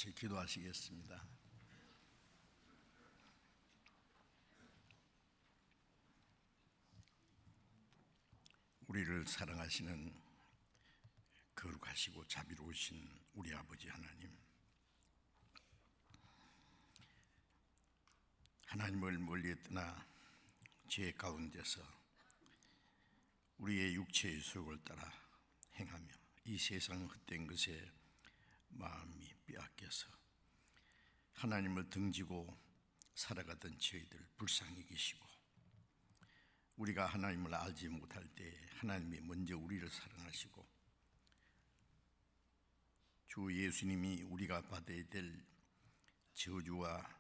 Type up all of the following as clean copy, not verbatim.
같이 기도하시겠습니다. 우리를 사랑하시는 거룩하시고 자비로우신 우리 아버지 하나님, 하나님을 멀리 떠나 죄 가운데서 우리의 육체의 속을 따라 행하며 이 세상 헛된 것에 마음이 빼앗겨서 하나님을 등지고 살아가던 저희들 불쌍히 계시고, 우리가 하나님을 알지 못할 때 하나님이 먼저 우리를 사랑하시고 주 예수님이 우리가 받아야 될 저주와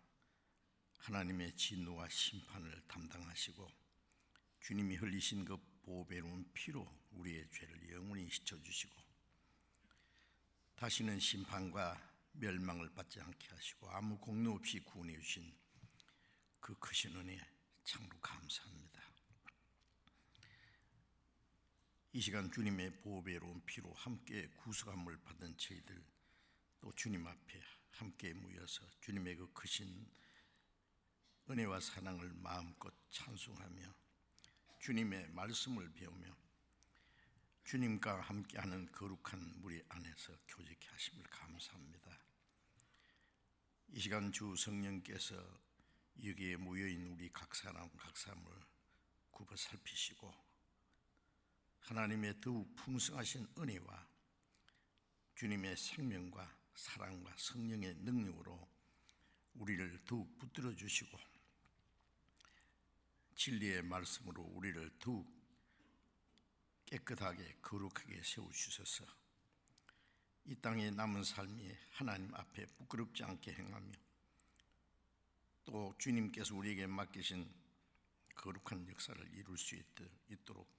하나님의 진노와 심판을 담당하시고 주님이 흘리신 그 보배로운 피로 우리의 죄를 영원히 씻어주시고 다시는 심판과 멸망을 받지 않게 하시고 아무 공로 없이 구원해 주신 그 크신 은혜 참으로 감사합니다. 이 시간 주님의 보배로운 피로 함께 구속함을 받은 저희들, 또 주님 앞에 함께 모여서 주님의 그 크신 은혜와 사랑을 마음껏 찬송하며 주님의 말씀을 배우며 주님과 함께하는 거룩한 무리 안에서 교제케 하심을 감사합니다. 이 시간 주 성령께서 여기에 모여있는 우리 각 사람 각 사람을 굽어 살피시고 하나님의 더욱 풍성하신 은혜와 주님의 생명과 사랑과 성령의 능력으로 우리를 더욱 붙들어 주시고 진리의 말씀으로 우리를 더욱 깨끗하게 거룩하게 세우시소서. 이 땅에 남은 삶이 하나님 앞에 부끄럽지 않게 행하며 또 주님께서 우리에게 맡기신 거룩한 역사를 이룰 수 있도록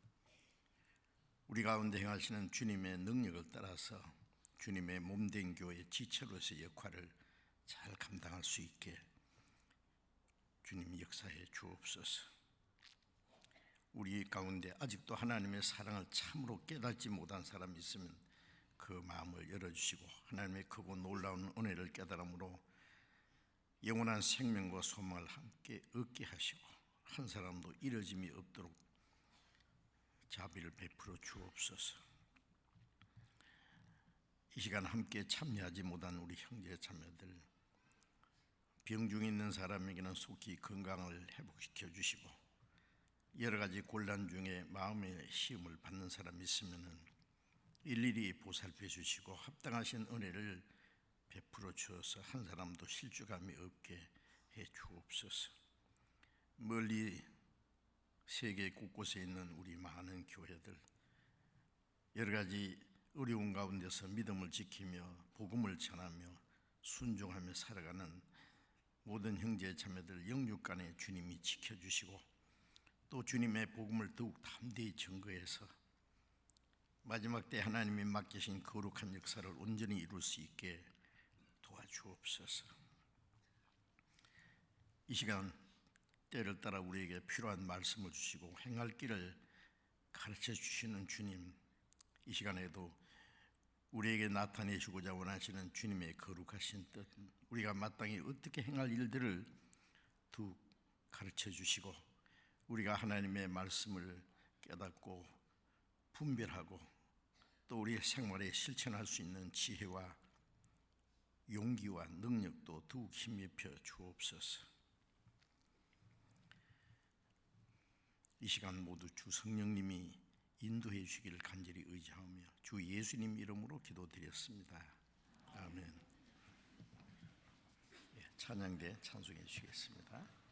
우리 가운데 행하시는 주님의 능력을 따라서 주님의 몸된 교회 지체로서의 역할을 잘 감당할 수 있게 주님 역사해 주옵소서. 우리 가운데 아직도 하나님의 사랑을 참으로 깨닫지 못한 사람이 있으면 그 마음을 열어주시고 하나님의 크고 놀라운 은혜를 깨달음으로 영원한 생명과 소망을 함께 얻게 하시고 한 사람도 이뤄짐이 없도록 자비를 베풀어 주옵소서. 이 시간 함께 참여하지 못한 우리 형제 자매들, 병중에 있는 사람에게는 속히 건강을 회복시켜 주시고 여러 가지 곤란 중에 마음의 시험을 받는 사람이 있으면 일일이 보살펴 주시고 합당하신 은혜를 베풀어 주어서 한 사람도 실주감이 없게 해 주옵소서. 멀리 세계 곳곳에 있는 우리 많은 교회들, 여러 가지 어려운 가운데서 믿음을 지키며 복음을 전하며 순종하며 살아가는 모든 형제 자매들 영육간에 주님이 지켜주시고 또 주님의 복음을 더욱 담대히 증거해서 마지막 때 하나님이 맡기신 거룩한 역사를 온전히 이룰 수 있게 도와주옵소서. 이 시간 때를 따라 우리에게 필요한 말씀을 주시고 행할 길을 가르쳐 주시는 주님, 이 시간에도 우리에게 나타내시고자 원하시는 주님의 거룩하신 뜻, 우리가 마땅히 어떻게 행할 일들을 더욱 가르쳐 주시고 우리가 하나님의 말씀을 깨닫고 분별하고 또 우리의 생활에 실천할 수 있는 지혜와 용기와 능력도 더욱 힘입혀 주옵소서. 이 시간 모두 주 성령님이 인도해 주시기를 간절히 의지하며 주 예수님 이름으로 기도드렸습니다. 아멘. 찬양대 찬송해 주시겠습니다.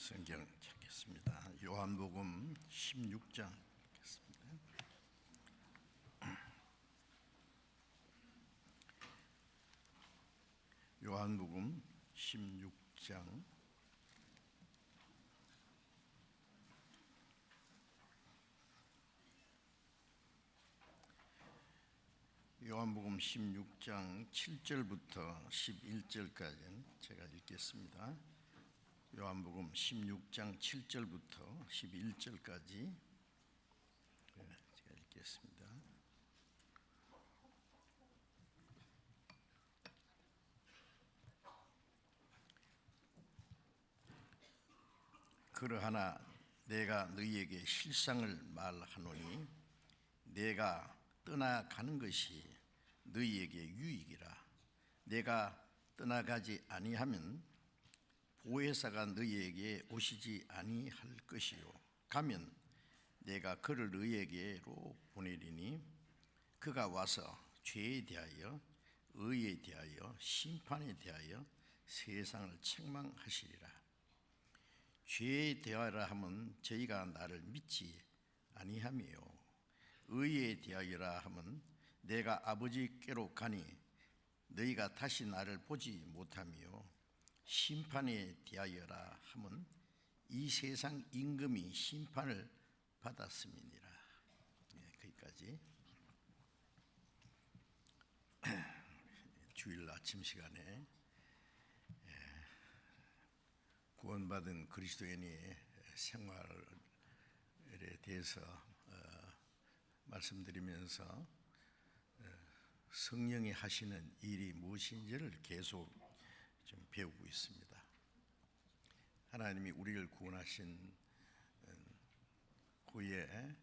성경 찾겠습니다. 요한복음 16장 찾겠습니다. 요한복음 16장 요한복음 16장 7절부터 11절까지 제가 읽겠습니다. 요한복음 16장 7절부터 11절까지 제가 읽겠습니다. 그러하나 내가 너희에게 실상을 말하노니 내가 떠나가는 것이 너희에게 유익이라. 내가 떠나가지 아니하면 보혜사가 너희에게 오시지 아니할 것이요, 가면 내가 그를 너희에게로 보내리니 그가 와서 죄에 대하여 의에 대하여 심판에 대하여 세상을 책망하시리라. 죄에 대하여라 하면 저희가 나를 믿지 아니하며, 의에 대하여라 하면 내가 아버지께로 가니 너희가 다시 나를 보지 못하며, 심판에 대하여라 하면 이 세상 임금이 심판을 받았음이니라. 거기까지. 주일 아침 시간에 구원받은 그리스도인의 생활에 대해서 말씀드리면서 성령이 하시는 일이 무엇인지를 계속 좀 배우고 있습니다. 하나님이 우리를 구원하신 후에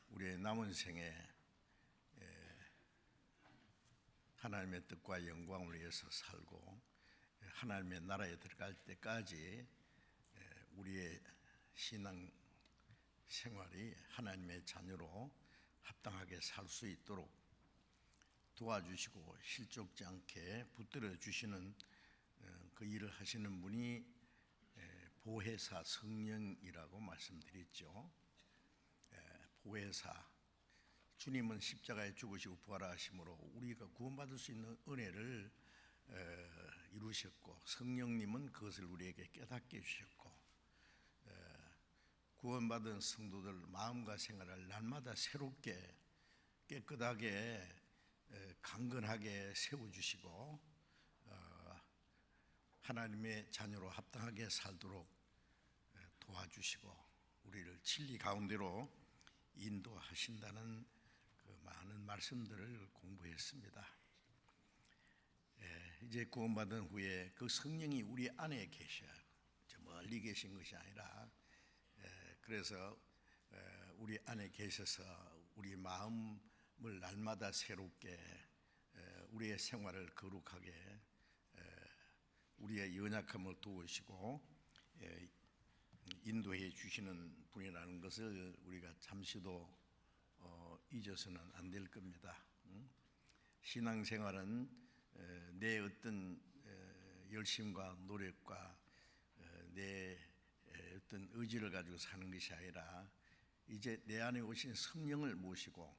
우리의 남은 생에 하나님의 뜻과 영광을 위해서 살고 하나님의 나라에 들어갈 때까지 우리의 신앙 생활이 하나님의 자녀로 합당하게 살 수 있도록 도와주시고 실족지 않게 붙들어 주시는 그 일을 하시는 분이 보혜사 성령이라고 말씀드렸죠. 보혜사, 주님은 십자가에 죽으시고 부활하심으로 우리가 구원받을 수 있는 은혜를 이루셨고, 성령님은 그것을 우리에게 깨닫게 해주셨고, 구원받은 성도들 마음과 생활을 날마다 새롭게 깨끗하게 강건하게 세워주시고 하나님의 자녀로 합당하게 살도록 도와주시고 우리를 진리 가운데로 인도하신다는 그 많은 말씀들을 공부했습니다. 이제 구원받은 후에 그 성령이 우리 안에 계셔요. 저 멀리 계신 것이 아니라, 그래서 우리 안에 계셔서 우리 마음을 날마다 새롭게, 우리의 생활을 거룩하게, 우리의 연약함을 도우시고 인도해 주시는 분이라는 것을 우리가 잠시도 잊어서는 안 될 겁니다. 신앙생활은 내 어떤 열심과 노력과 내 어떤 의지를 가지고 사는 것이 아니라 이제 내 안에 오신 성령을 모시고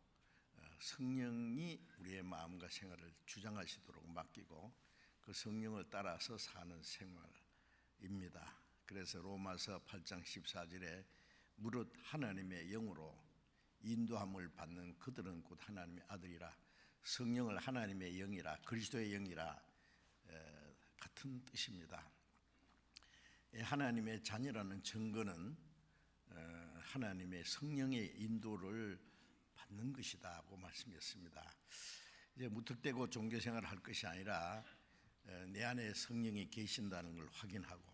성령이 우리의 마음과 생활을 주장하시도록 맡기고 그 성령을 따라서 사는 생활입니다. 그래서 로마서 8장 14절에 무릇 하나님의 영으로 인도함을 받는 그들은 곧 하나님의 아들이라, 성령을 하나님의 영이라, 그리스도의 영이라 같은 뜻입니다. 하나님의 자녀라는 증거는 하나님의 성령의 인도를 받는 것이다고 말씀했습니다. 이제 무턱대고 종교생활을 할 것이 아니라 내 안에 성령이 계신다는 걸 확인하고,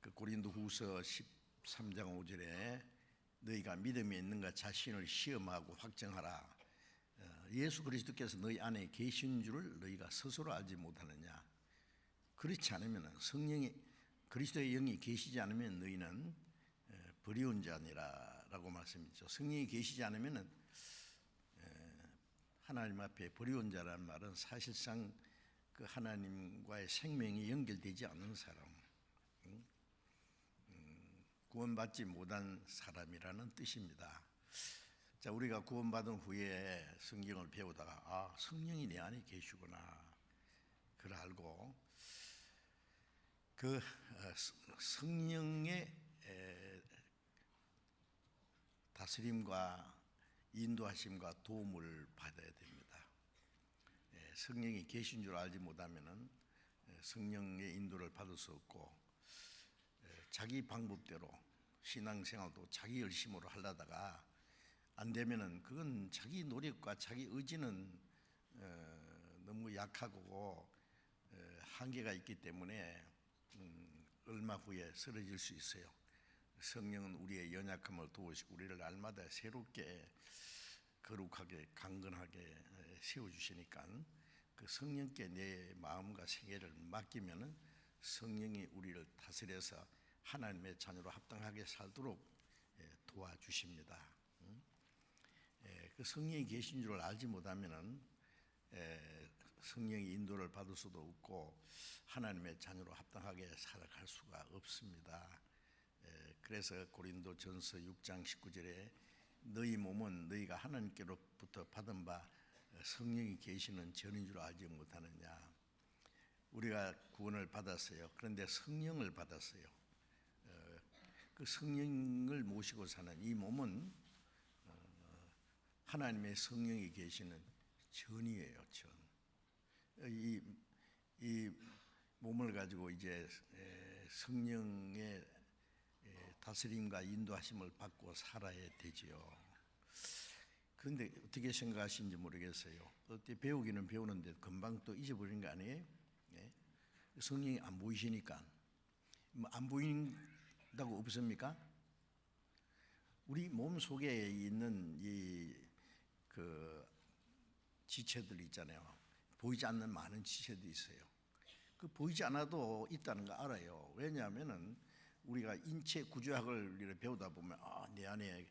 그 고린도후서 13장 5절에 너희가 믿음이 있는가 자신을 시험하고 확정하라. 예수 그리스도께서 너희 안에 계신 줄을 너희가 스스로 알지 못하느냐. 그렇지 않으면 성령이, 그리스도의 영이 계시지 않으면 너희는 버리운 자니라라고 말씀했죠. 성령이 계시지 않으면 하나님 앞에 버리운 자라는 말은 사실상 그 하나님과의 생명이 연결되지 않는 사람, 구원받지 못한 사람이라는 뜻입니다. 자, 우리가 구원받은 후에 성경을 배우다가 성령이 내 안에 계시구나 그걸 알고 그 성령의 다스림과 인도하심과 도움을 받아야 됩니다. 성령이 계신 줄 알지 못하면은 성령의 인도를 받을 수 없고 자기 방법대로 신앙생활도 자기 열심으로 하려다가 안 되면은 그건 자기 노력과 자기 의지는 너무 약하고 한계가 있기 때문에 얼마 후에 쓰러질 수 있어요. 성령은 우리의 연약함을 도우시고 우리를 날마다 새롭게 거룩하게 강건하게 세워주시니까 그 성령께 내 마음과 생애를 맡기면은 성령이 우리를 다스려서 하나님의 자녀로 합당하게 살도록 도와주십니다. 그 성령이 계신 줄 알지 못하면은 성령의 인도를 받을 수도 없고 하나님의 자녀로 합당하게 살아갈 수가 없습니다. 그래서 고린도전서 6장 19절에 너희 몸은 너희가 하나님께로부터 받은 바 성령이 계시는 전인 줄 알지 못하느냐. 우리가 구원을 받았어요. 그런데 성령을 받았어요. 그 성령을 모시고 사는 이 몸은 하나님의 성령이 계시는 전이에요. 전. 이 몸을 가지고 이제 성령의 다스림과 인도하심을 받고 살아야 되지요. 그런데 어떻게 생각하시는지 모르겠어요. 어떻게 배우기는 배우는데 금방 또 잊어버리는 거 아니에요? 성령이 안 보이시니까. 안 보인다고 없습니까? 우리 몸 속에 있는 그 지체들 있잖아요. 보이지 않는 많은 지체들이 있어요. 그 보이지 않아도 있다는 거 알아요. 왜냐하면은 우리가 인체 구조학을 배우다 보면 내 안에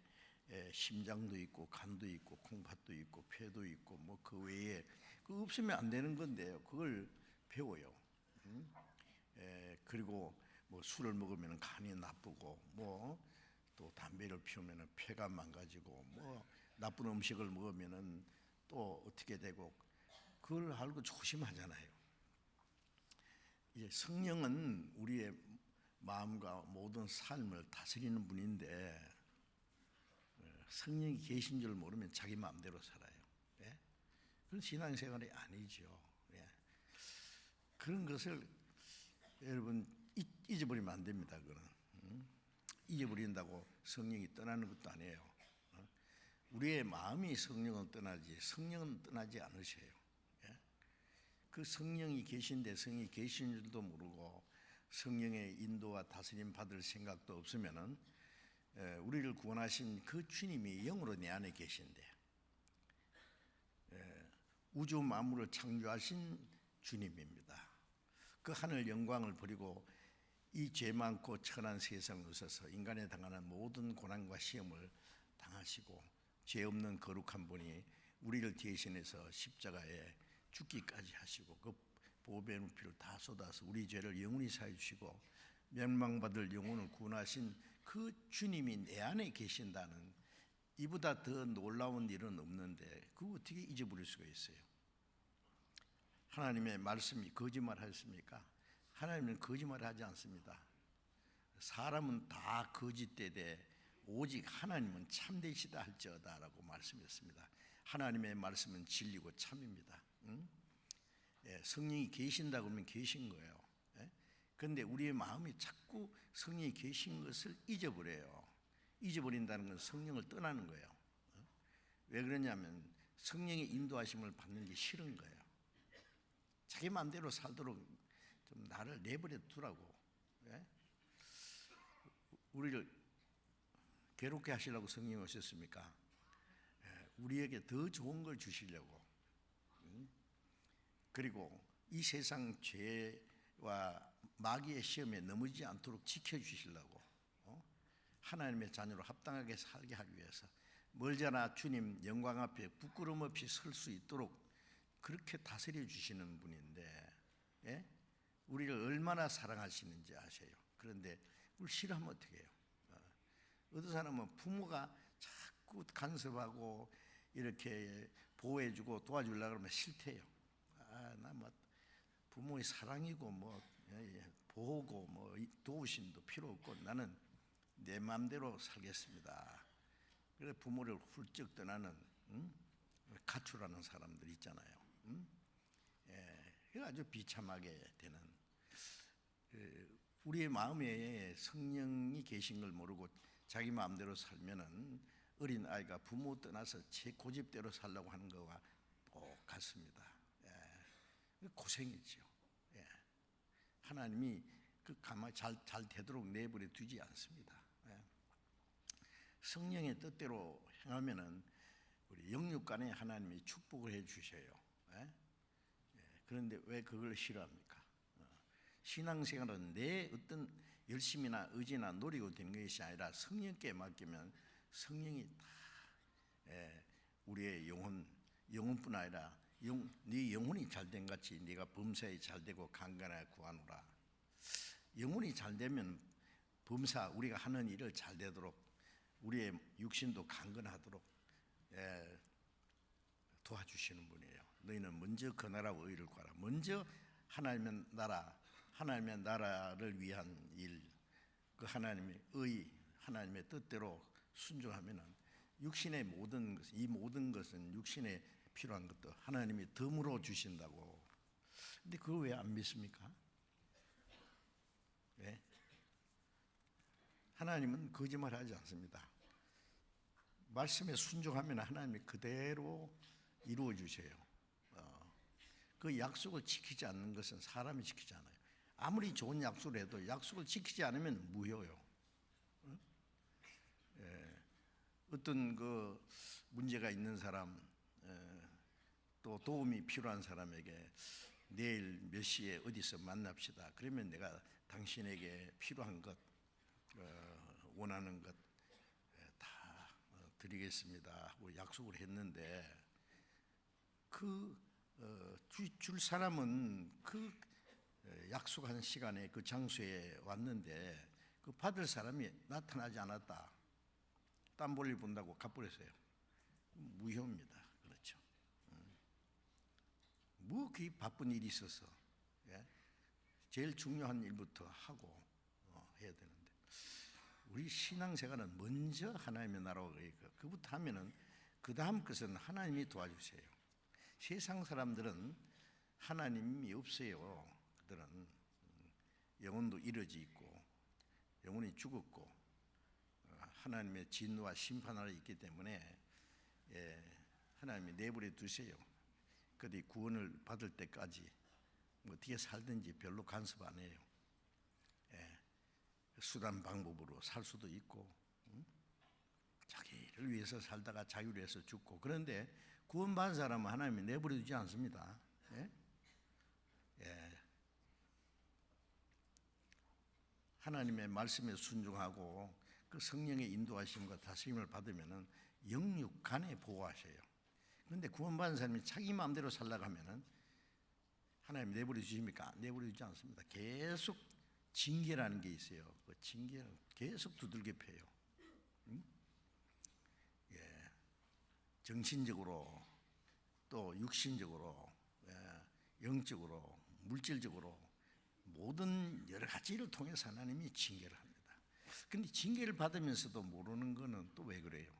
심장도 있고 간도 있고 콩팥도 있고 폐도 있고 뭐 그 외에 그 없으면 안 되는 건데요. 그걸 배워요. 그리고 뭐 술을 먹으면 간이 나쁘고 뭐 또 담배를 피우면 폐가 망가지고 뭐 나쁜 음식을 먹으면은 또 어떻게 되고 그걸 알고 조심하잖아요. 이제 성령은 우리의 마음과 모든 삶을 다스리는 분인데 성령이 계신 줄 모르면 자기 마음대로 살아요. 그건 신앙생활이 아니죠. 그런 것을 여러분 잊어버리면 안 됩니다. 그거는 잊어버린다고 성령이 떠나는 것도 아니에요. 우리의 마음이 성령은 떠나지 성령은 떠나지 않으셔요. 그 성령이 계신데 성령이 계신 줄도 모르고 성령의 인도와 다스림 받을 생각도 없으면은 우리를 구원하신 그 주님이 영으로 내 안에 계신데 우주 만물을 창조하신 주님입니다. 그 하늘 영광을 버리고 이 죄 많고 천한 세상에 오셔서 인간에 당하는 모든 고난과 시험을 당하시고 죄 없는 거룩한 분이 우리를 대신해서 십자가에 죽기까지 하시고 그 보배의 피를 다 쏟아서 우리 죄를 영원히 사해 주시고 멸망받을 영혼을 구원하신 그 주님이 내 안에 계신다는 이보다 더 놀라운 일은 없는데 그거 어떻게 잊어버릴 수가 있어요? 하나님의 말씀이 거짓말하셨습니까? 하나님은 거짓말하지 않습니다. 사람은 다 거짓되되 오직 하나님은 참되시다 할지어다라고 말씀했습니다. 하나님의 말씀은 진리고 참입니다. 성령이 계신다 그러면 계신 거예요. 그런데 우리의 마음이 자꾸 성령이 계신 것을 잊어버려요. 잊어버린다는 건 성령을 떠나는 거예요. 왜 그러냐면 성령의 인도하심을 받는 게 싫은 거예요. 자기 마음대로 살도록 좀 나를 내버려 두라고. 우리를 괴롭게 하시려고 성령이 오셨습니까? 우리에게 더 좋은 걸 주시려고. 그리고 이 세상 죄와 마귀의 시험에 넘어지지 않도록 지켜주시려고 하나님의 자녀로 합당하게 살게 하기 위해서 멀잖아 주님 영광 앞에 부끄럼 없이 설 수 있도록 그렇게 다스려 주시는 분인데 우리를 얼마나 사랑하시는지 아세요. 그런데 그걸 싫어하면 어떻게 해요? 어떤 사람은 부모가 자꾸 간섭하고 이렇게 보호해주고 도와주려고 그러면 싫대요. 나 뭐 부모의 사랑이고 뭐 보호고 뭐 도우심도 필요 없고 나는 내 마음대로 살겠습니다. 그래 부모를 훌쩍 떠나는 가출하는 사람들 있잖아요. 아주 비참하게 되는, 우리의 마음에 성령이 계신 걸 모르고 자기 마음대로 살면은 어린 아이가 부모 떠나서 제 고집대로 살려고 하는 것과 똑같습니다. 고생이죠. 하나님이 그 가만 잘 되도록 내버려 두지 않습니다. 성령의 뜻대로 행하면은 우리 영육간에 하나님이 축복을 해 주셔요. 그런데 왜 그걸 싫어합니까? 신앙생활은 내 어떤 열심이나 의지나 노력으로 되는 것이 아니라 성령께 맡기면 성령이 다 우리의 영혼뿐 아니라 네 영혼이 잘된 같이 네가 범사에 잘되고 강건하게 구하노라. 영혼이 잘되면 범사 우리가 하는 일을 잘되도록 우리의 육신도 강건하도록 도와주시는 분이에요. 너희는 먼저 그 나라와 의를 구하라. 먼저 하나님의 나라를 위한 일, 그 하나님의 의, 하나님의 뜻대로 순종하면은 육신의 이 모든 것은 육신에 필요한 것도 하나님이 덤으로 주신다고. 근데 그걸 왜 안 믿습니까? 왜? 하나님은 거짓말하지 않습니다. 말씀에 순종하면 하나님이 그대로 이루어 주세요. 그 약속을 지키지 않는 것은 사람이 지키지 않아요. 아무리 좋은 약속을 해도 약속을 지키지 않으면 무효요. 어떤 그 문제가 있는 사람, 또 도움이 필요한 사람에게 내일 몇 시에 어디서 만납시다. 그러면 내가 당신에게 필요한 것, 원하는 것 다 드리겠습니다 하고 약속을 했는데 줄 사람은 그 약속한 시간에 그 장소에 왔는데 그 받을 사람이 나타나지 않았다. 땀 볼일 본다고 갚버렸어요. 무효입니다. 그렇죠. 뭐 그 바쁜 일이 있어서 제일 중요한 일부터 하고 해야 되는데 우리 신앙생활은 먼저 하나님의 나라와 그부터 하면은 그 다음 것은 하나님이 도와주세요. 세상 사람들은 하나님이 없어요. 그들은 영혼도 이뤄져 있고 영혼이 죽었고 하나님의 진노와 심판 아래 있기 때문에 하나님이 내버려 두세요. 그들이 구원을 받을 때까지 어떻게 살든지 별로 간섭 안 해요. 수단 방법으로 살 수도 있고 자기를 위해서 살다가 자기를 위해서 죽고. 그런데 구원받은 사람은 하나님이 내버려 두지 않습니다. 하나님의 말씀에 순종하고 그 성령의 인도하심과 다스림을 받으면은 영육간에 보호하셔요. 그런데 구원받은 사람이 자기 마음대로 살려고 하면은 하나님 내버려 주십니까? 내버려 주지 않습니다. 계속 징계라는 게 있어요. 그 징계는 계속 두들겨 패요. 정신적으로 또 육신적으로 영적으로 물질적으로 모든 여러 가지를 통해서 하나님이 징계를 합니다. 그런데 징계를 받으면서도 모르는 거는 또 왜 그래요?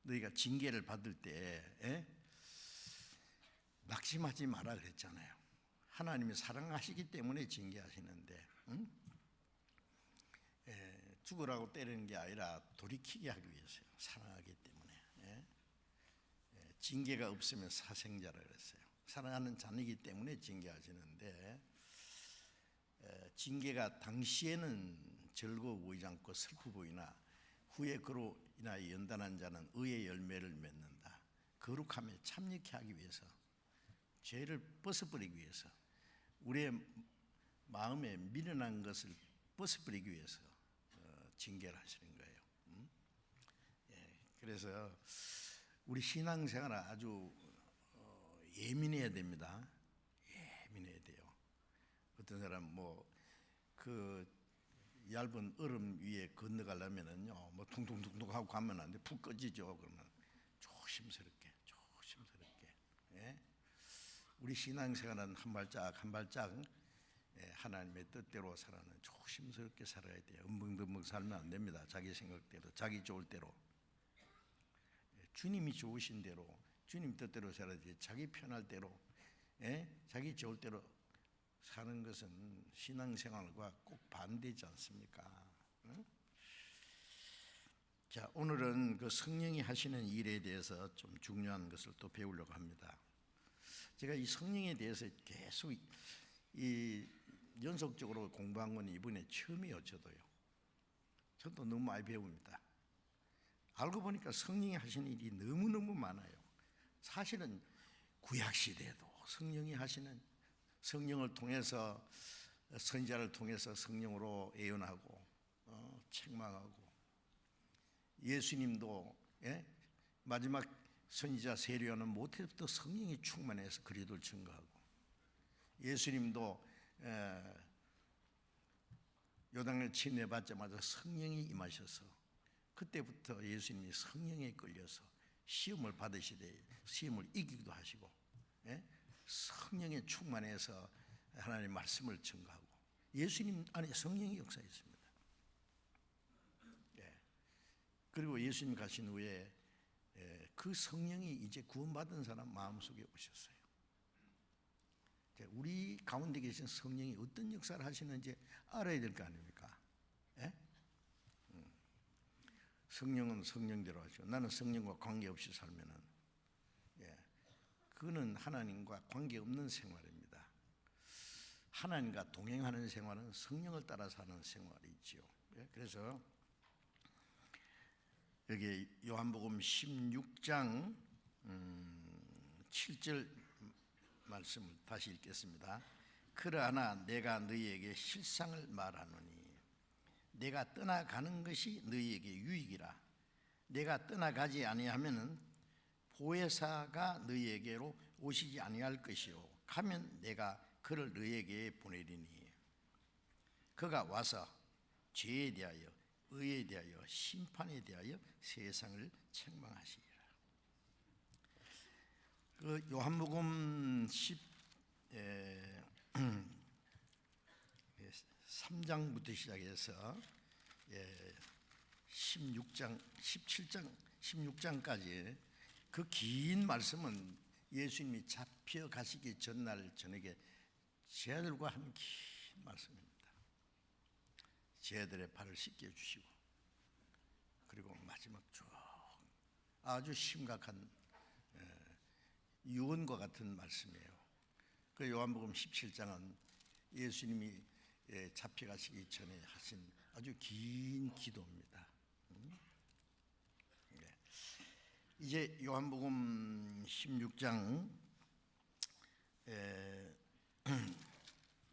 너희가 징계를 받을 때 낙심하지 마라 그랬잖아요. 하나님이 사랑하시기 때문에 징계하시는데 죽으라고 때리는 게 아니라 돌이키게 하기 위해서요. 사랑하기 때문에. 징계가 없으면 사생자라 그랬어요. 사랑하는 자녀이기 때문에 징계하시는데 징계가 당시에는 즐거워 보이지 않고 슬퍼 보이나 후에 그로 인하여 연단한 자는 의의 열매를 맺는다. 거룩함에 참여케 하기 위해서, 죄를 벗어버리기 위해서, 우리의 마음에 미련한 것을 벗어버리기 위해서 징계를 하시는 거예요. 그래서 우리 신앙생활은 아주 예민해야 됩니다. 예민해야 돼요. 어떤 사람 얇은 얼음 위에 건너가려면은요, 뭐 퉁퉁퉁퉁 하고 가면 안 돼. 푹 꺼지죠. 그러면 조심스럽게, 예? 우리 신앙생활은 한 발짝 한 발짝 하나님의 뜻대로 살아는 조심스럽게 살아야 돼요. 은벙벙벙 살면 안 됩니다. 자기 생각대로, 자기 좋을 대로. 주님이 좋으신 대로, 주님 뜻대로 살아야 돼. 자기 편할 대로, 자기 좋을 대로 사는 것은 신앙생활과 꼭 반대지 않습니까? 응? 자, 오늘은 그 성령이 하시는 일에 대해서 좀 중요한 것을 또 배우려고 합니다. 제가 이 성령에 대해서 계속 이 연속적으로 공부한 건 이번에 처음이에요. 저도 너무 많이 배웁니다. 알고 보니까 성령이 하시는 일이 너무너무 많아요. 사실은 구약시대에도 성령이 하시는, 성령을 통해서, 선지자를 통해서 성령으로 예언하고 책망하고, 예수님도 마지막 선지자 세례요한은 모태부터 성령이 충만해서 그리스도를 증거하고, 예수님도 요단을 침례받자마자 성령이 임하셔서 그때부터 예수님이 성령에 끌려서 시험을 받으시되 시험을 이기기도 하시고, 성령에 충만해서 하나님의 말씀을 증거하고, 예수님 안에 성령의 역사였습니다. 그리고 예수님 가신 후에 그 성령이 이제 구원받은 사람 마음속에 오셨어요. 우리 가운데 계신 성령이 어떤 역사를 하시는지 알아야 될 거 아닙니까? 성령은 성령대로 하시고, 나는 성령과 관계없이 살면은 그거는 하나님과 관계없는 생활입니다. 하나님과 동행하는 생활은 성령을 따라 사는 생활이지요. 그래서 여기 요한복음 16장 7절 말씀을 다시 읽겠습니다. 그러나 내가 너희에게 실상을 말하노니 내가 떠나가는 것이 너희에게 유익이라. 내가 떠나가지 아니하면은 보혜사가 너희에게로 오시지 아니할 것이요 가면 내가 그를 너희에게 보내리니 그가 와서 죄에 대하여 의에 대하여 심판에 대하여 세상을 책망하시리라. 그 요한복음 13장부터 시작해서 16장, 17장, 16장까지 그 긴 말씀은 예수님이 잡혀가시기 전날 저녁에 제자들과 한 긴 말씀입니다. 제자들의 발을 씻겨주시고, 그리고 마지막 쭉 아주 심각한 유언과 같은 말씀이에요. 그 요한복음 17장은 예수님이 잡혀가시기 전에 하신 아주 긴 기도입니다. 이제 요한복음 16장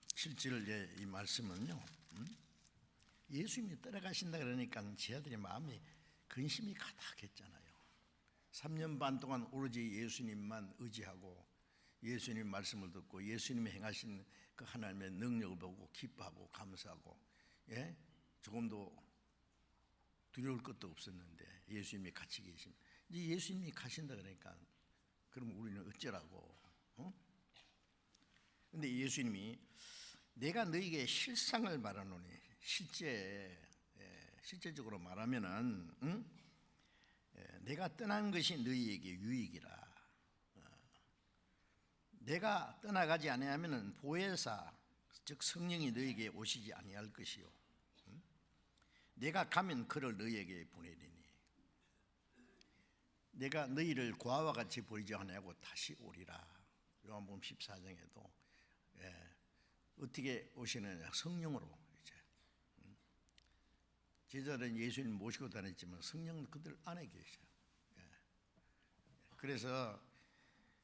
7절 이 말씀은요, 예수님이 떠나가신다 그러니까 제자들의 마음이 근심이 가득했잖아요. 3년 반 동안 오로지 예수님만 의지하고 예수님 말씀을 듣고 예수님이 행하신 그 하나님의 능력을 보고 기뻐하고 감사하고, 조금도 두려울 것도 없었는데 예수님이 같이 계신, 이제 예수님이 가신다 그러니까 그럼 우리는 어쩌라고? 근데 예수님이 내가 너에게 실상을 말하노니, 실제적으로 말하면은 내가 떠난 것이 너희에게 유익이라. 내가 떠나가지 아니하면은 보혜사 즉 성령이 너희에게 오시지 아니할 것이요 내가 가면 그를 너희에게 보내리니 내가 너희를 고아와 같이 버리지 아니하고 다시 오리라. 요한복음 14장에도 어떻게 오시느냐, 성령으로. 이제 제자들은 예수님 모시고 다녔지만 성령은 그들 안에 계셔요. 그래서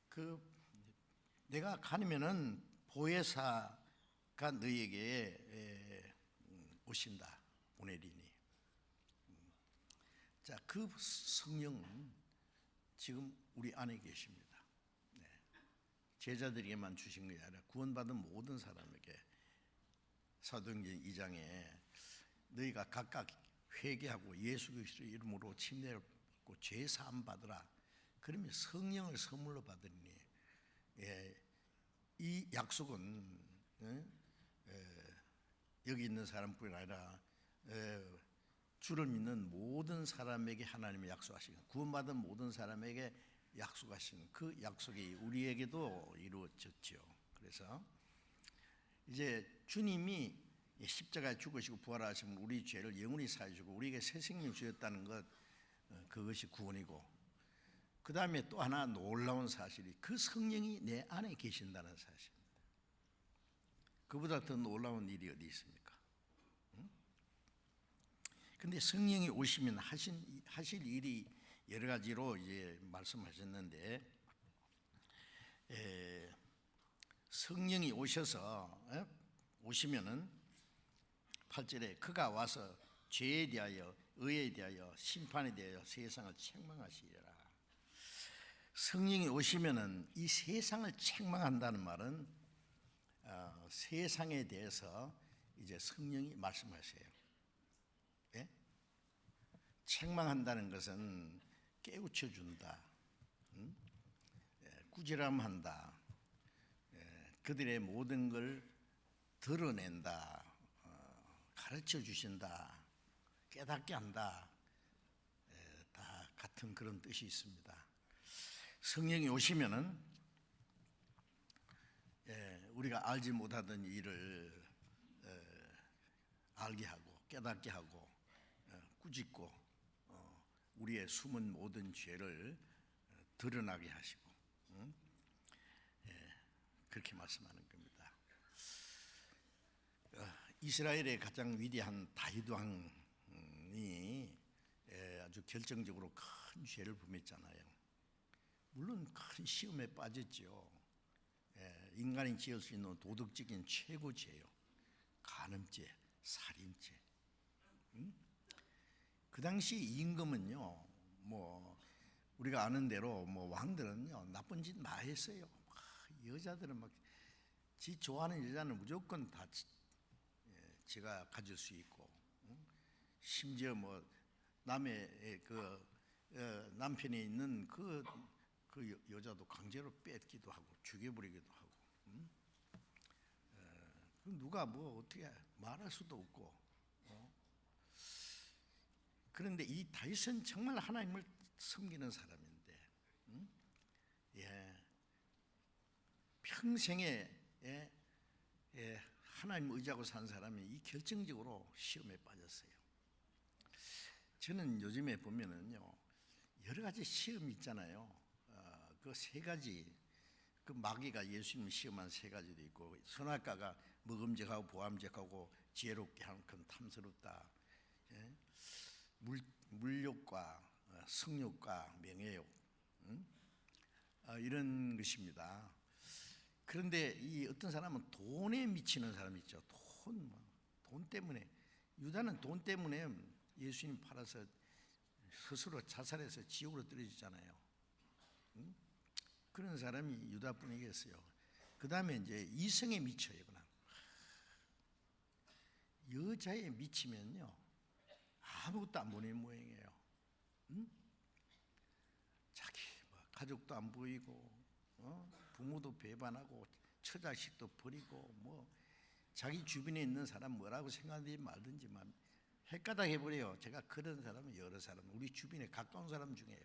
그 내가 가면은 보혜사가 너희에게 오신다, 보내리니. 자, 그 성령은 지금 우리 안에 계십니다. 제자들에게만 주신 것이 아니라 구원받은 모든 사람에게. 사도행전 2장에 너희가 각각 회개하고 예수 그리스도의 이름으로 침례를 받고 죄 사함 받으라. 그러면 성령을 선물로 받으니, 이 약속은 여기 있는 사람뿐이 아니라 주를 믿는 모든 사람에게 하나님이 약속하시는, 구원받은 모든 사람에게 약속하시는 그 약속이 우리에게도 이루어졌죠. 그래서 이제 주님이 십자가에 죽으시고 부활하시면 우리 죄를 영원히 사해주고 우리에게 새 생명 주셨다는 것, 그것이 구원이고, 그 다음에 또 하나 놀라운 사실이 그 성령이 내 안에 계신다는 사실입니다. 그보다 더 놀라운 일이 어디 있습니까? 근데 성령이 오시면 하실 일이 여러 가지로 이제 말씀하셨는데, 성령이 오시면은 8절에 그가 와서 죄에 대하여 의에 대하여 심판에 대하여 세상을 책망하시리라. 성령이 오시면은 이 세상을 책망한다는 말은 세상에 대해서 이제 성령이 말씀하세요. 예? 책망한다는 것은 깨우쳐 준다, 꾸지람한다, 그들의 모든 걸 드러낸다, 가르쳐 주신다, 깨닫게 한다, 다 같은 그런 뜻이 있습니다. 성령이 오시면은 우리가 알지 못하던 일을 알게 하고 깨닫게 하고 꾸짖고 우리의 숨은 모든 죄를 드러나게 하시고, 그렇게 말씀하는 겁니다. 이스라엘의 가장 위대한 다윗 왕이 아주 결정적으로 큰 죄를 범했잖아요. 물론 큰 시험에 빠졌죠. 인간이 지을 수 있는 도덕적인 최고죄요. 간음죄, 살인죄. 그 당시 임금은요, 뭐 우리가 아는 대로 뭐 왕들은요 나쁜 짓 많이 했어요. 여자들은 막 지 좋아하는 여자는 무조건 다 지가 가질 수 있고, 심지어 뭐 남의 남편이 있는 그 여자도 강제로 뺏기도 하고 죽여버리기도 하고, 누가 뭐 어떻게 말할 수도 없고. 그런데 이 다윗은 정말 하나님을 섬기는 사람인데, 평생에 하나님 의지하고 산 사람이 이 결정적으로 시험에 빠졌어요. 저는 요즘에 보면은요 여러 가지 시험이 있잖아요. 그 세 가지, 그 마귀가 예수님을 시험한 세 가지도 있고, 선악과가 먹음직하고 보암직하고 지혜롭게 하는 건 탐스럽다, 물욕과 성욕과 명예욕, 이런 것입니다. 그런데 이 어떤 사람은 돈에 미치는 사람이 있죠. 돈 때문에, 유다는 돈 때문에 예수님 팔아서 스스로 자살해서 지옥으로 떨어지잖아요. 그런 사람이 유다뿐이겠어요. 그 다음에 이제 이성에 미쳐요. 그냥 여자에 미치면요 아무것도 안 보이는 모양이에요. 자기 가족도 안 보이고, 부모도 배반하고 처자식도 버리고, 뭐 자기 주변에 있는 사람 뭐라고 생각하든지 말든지만 헷가닥 해버려요. 제가 그런 사람은 여러 사람, 우리 주변에 가까운 사람 중에요.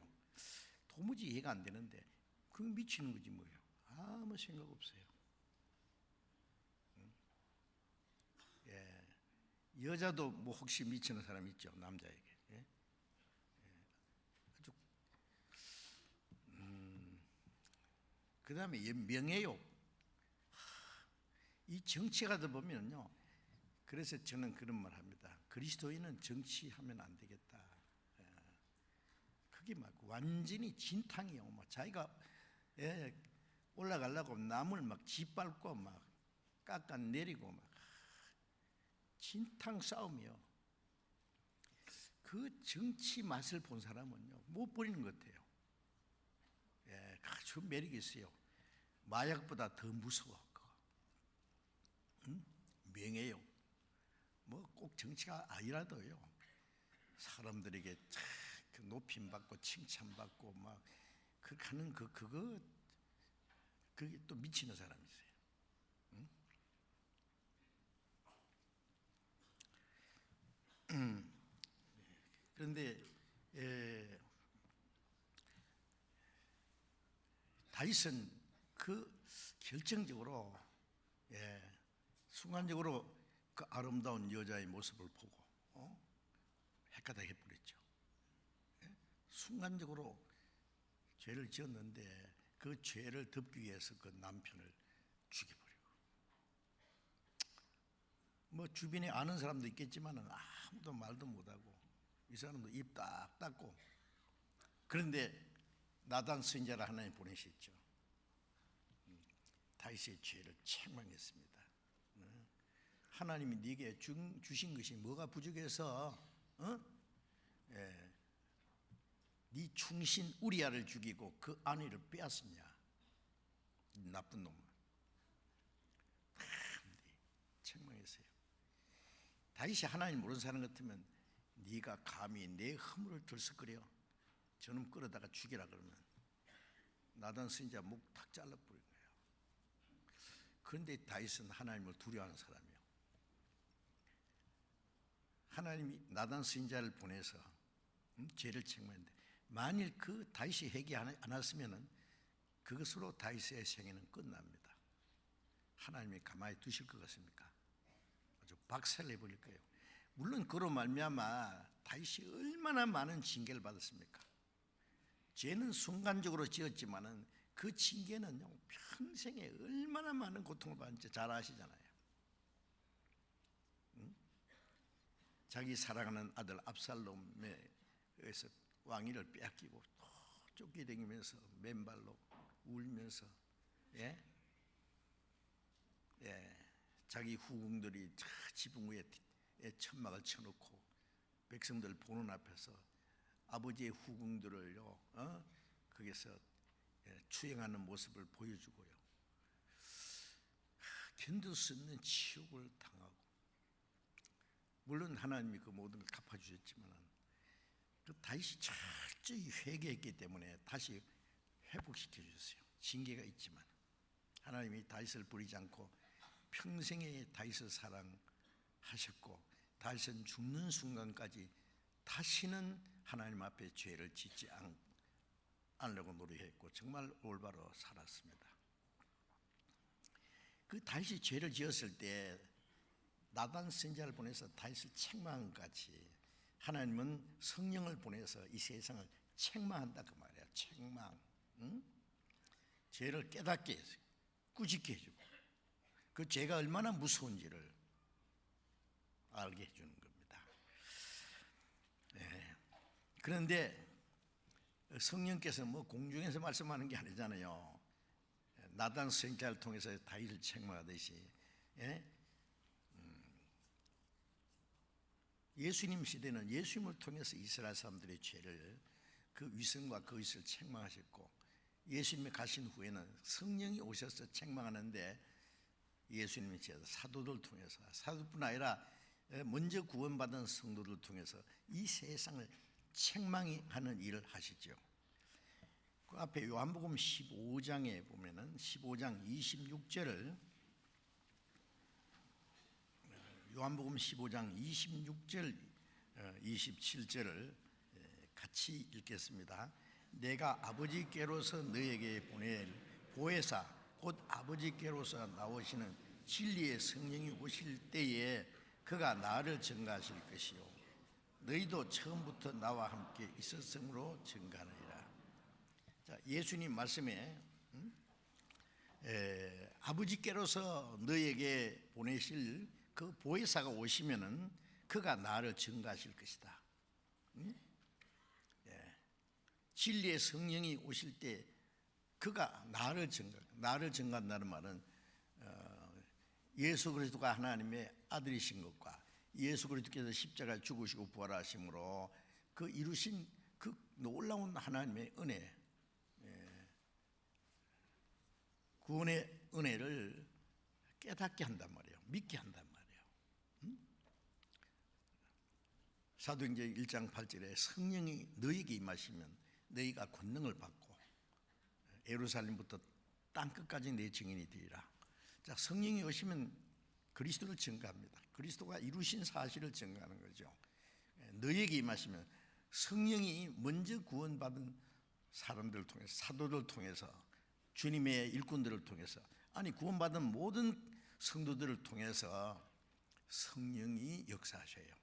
도무지 이해가 안 되는데 그 미치는 거지 뭐예요. 아무 생각 없어요. 여자도 뭐 혹시 미치는 사람 있죠, 남자에게. 아주 그 다음에 명예욕. 이 정치 가다 보면요, 그래서 저는 그런 말 합니다. 그리스도인은 정치하면 안 되겠다. 그게 막 완전히 진탕이요. 막 자기가 올라가려고 남을 막 짓밟고 막 깎아내리고 막 진탕 싸움이요. 그 정치 맛을 본 사람은요 못 버리는 것 같아요. 아주 매력이 있어요. 마약보다 더 무서워. 명예욕. 뭐 꼭 정치가 아니라도요, 사람들에게 그 높임받고 칭찬받고 막 그렇게 하는 그게 또 미치는 사람이세요. 그런데 다윗은 그 결정적으로, 순간적으로 그 아름다운 여자의 모습을 보고 헷가닥 해버렸죠. 순간적으로 죄를 지었는데 그 죄를 덮기 위해서 그 남편을 죽여버리고, 뭐 주변에 아는 사람도 있겠지만 아무도 말도 못하고 이 사람도 입 딱 닫고, 그런데 나단 선지자를 하나님 보내셨죠. 다윗의 죄를 책망했습니다. 하나님이 네게 주신 것이 뭐가 부족해서 네 충신 우리아를 죽이고 그 아내를 빼앗았냐, 나쁜 놈. 책망했어요. 다윗이 하나님 모르는 사람 같으면 네가 감히 내 허물을 들썩거려 저놈 끌어다가 죽이라 그러면 나단 선지자 목 탁 잘라버린 거예요. 그런데 다윗은 하나님을 두려워하는 사람이에요. 하나님이 나단 선지자를 보내서 죄를 책망했는데, 만일 그 다윗이 회개하지 않았으면 그것으로 다윗의 생애는 끝납니다. 하나님이 가만히 두실 것 같습니까? 아주 박살내버릴 거예요. 물론 그로 말미암아 다윗이 얼마나 많은 징계를 받았습니까? 죄는 순간적으로 지었지만은 그 징계는요, 평생에 얼마나 많은 고통을 받는지 잘 아시잖아요. 자기 사랑하는 아들 압살롬에 의해서 왕위를 빼앗기고 또 쫓겨다니면서 맨발로 울면서, 자기 후궁들이 지붕 위에 천막을 쳐놓고 백성들 보는 앞에서 아버지의 후궁들을요, 거기서 추행하는 모습을 보여주고요, 견딜 수 없는 치욕을 당하고, 물론 하나님이 그 모든 걸 갚아주셨지만 그 다윗이 철저히 회개했기 때문에 다시 회복시켜 주셨어요. 징계가 있지만 하나님이 다윗을 버리지 않고 평생에 다윗을 사랑하셨고, 다윗은 죽는 순간까지 다시는 하나님 앞에 죄를 짓지 않으려고 노력했고 정말 올바로 살았습니다. 그 다윗이 죄를 지었을 때 나단 선지자를 보내서 다윗을 책망한 같이 하나님은 성령을 보내서 이 세상을 책망한다 그 말이야. 책망. 죄를 깨닫게 해서 꾸짖게 해주고 그 죄가 얼마나 무서운지를 알게 해주는 겁니다. 그런데 성령께서 뭐 공중에서 말씀하는 게 아니잖아요. 나단 선지자를 통해서 다윗을 책망하듯이, 예수님 시대는 예수님을 통해서 이스라엘 사람들의 죄를, 그 위선과 거짓을 책망하셨고, 예수님이 가신 후에는 성령이 오셔서 책망하는데, 예수님이 사도들 통해서, 사도뿐 아니라 먼저 구원받은 성도들 통해서 이 세상을 책망하는 일을 하시죠. 그 앞에 요한복음 15장에 보면은 15장 26절을, 요한복음 15장 26절 27절을 같이 읽겠습니다. 내가 아버지께로서 너에게 보낼 보혜사 곧 아버지께로서 나오시는 진리의 성령이 오실 때에 그가 나를 증거하실 것이요 너희도 처음부터 나와 함께 있었으므로 증거하느니라. 자, 예수님 말씀에 아버지께로서 너에게 보내실 그 보혜사가 오시면은 그가 나를 증거하실 것이다. 진리의 성령이 오실 때 그가 나를 증거한다는 말은 예수 그리스도가 하나님의 아들이신 것과 예수 그리스도께서 십자가에 죽으시고 부활하심으로 그 이루신 그 놀라운 하나님의 은혜, 구원의 은혜를 깨닫게 한단 말이에요. 믿게 한단 말이에요. 사도행전 1장 8절에 성령이 너희에게 임하시면 너희가 권능을 받고 예루살렘부터 땅끝까지 내 증인이 되리라. 자, 성령이 오시면 그리스도를 증거합니다. 그리스도가 이루신 사실을 증거하는 거죠. 너희에게 임하시면 성령이 먼저 구원받은 사람들을 통해서, 사도들을 통해서, 주님의 일꾼들을 통해서, 아니 구원받은 모든 성도들을 통해서 성령이 역사하셔요.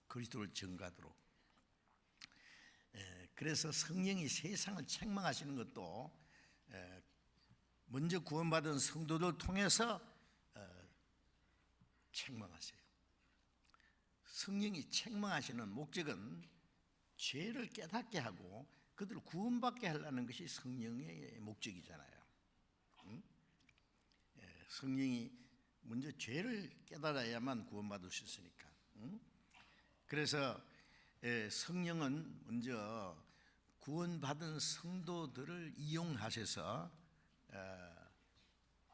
그리스도를 증거하도록. 그래서 성령이 세상을 책망하시는 것도 먼저 구원받은 성도들 통해서 책망하세요. 성령이 책망하시는 목적은 죄를 깨닫게 하고 그들을 구원받게 하려는 것이 성령의 목적이잖아요. 성령이 먼저 죄를 깨달아야만 구원받을 수 있으니까. 그래서 성령은 먼저 구원받은 성도들을 이용하셔서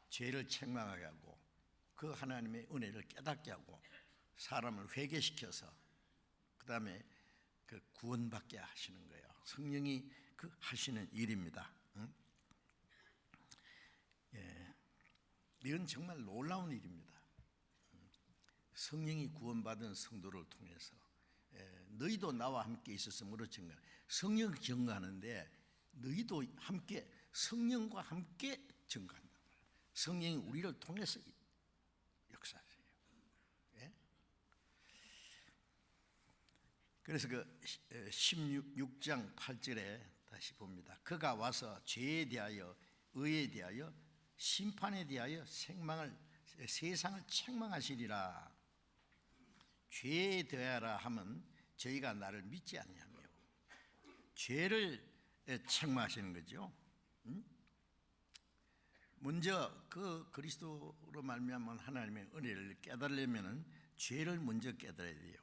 죄를 책망하게 하고 그 하나님의 은혜를 깨닫게 하고 사람을 회개시켜서 그 다음에 그 구원받게 하시는 거예요. 성령이 그 하시는 일입니다. 이건 정말 놀라운 일입니다. 성령이 구원받은 성도를 통해서 너희도 나와 함께 있었으므로 증거. 성령을 증거하는데 너희도 함께 성령과 함께 증거한다. 성령이 우리를 통해서 역사하세요. 예? 그래서 그 16장 8절에 다시 봅니다. 그가 와서 죄에 대하여 의에 대하여 심판에 대하여 세상을 책망하시리라. 죄에 대하라 하면 저희가 나를 믿지 아니하며 죄를 책망하시는 거죠. 먼저 그 그리스도로 말미암은 하나님의 은혜를 깨달으려면 죄를 먼저 깨달아야 돼요.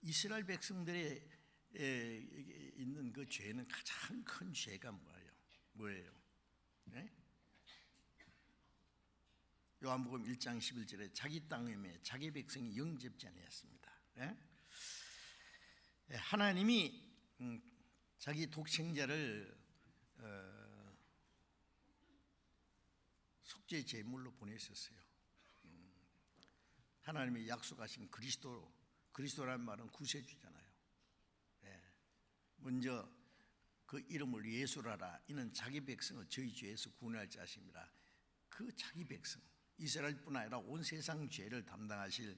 이스라엘 백성들의 있는 그 죄는 가장 큰 죄가 뭐예요? 네? 요한복음 1장 11절에 자기 땅임에 자기 백성이 영접지 아니했습니다. 네? 하나님이 자기 독생자를 속죄 제물로 보내셨어요. 하나님이 약속하신 그리스도라는 말은 구세주잖아요. 먼저 그 이름을 예수라라. 이는 자기 백성을 저희 죄에서 구원할 자심이라. 그 자기 백성 이스라엘뿐 아니라 온 세상 죄를 담당하실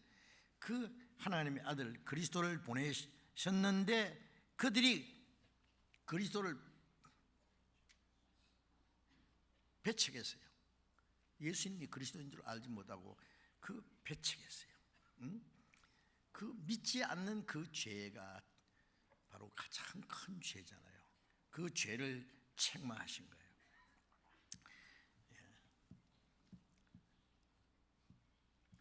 그 하나님의 아들 그리스도를 보내셨는데 그들이 그리스도를 배척했어요. 예수님이 그리스도인 줄 알지 못하고 그 배척했어요. 그 믿지 않는 그 죄가 바로 가장 큰 죄잖아요. 그 죄를 책망하신 거예요.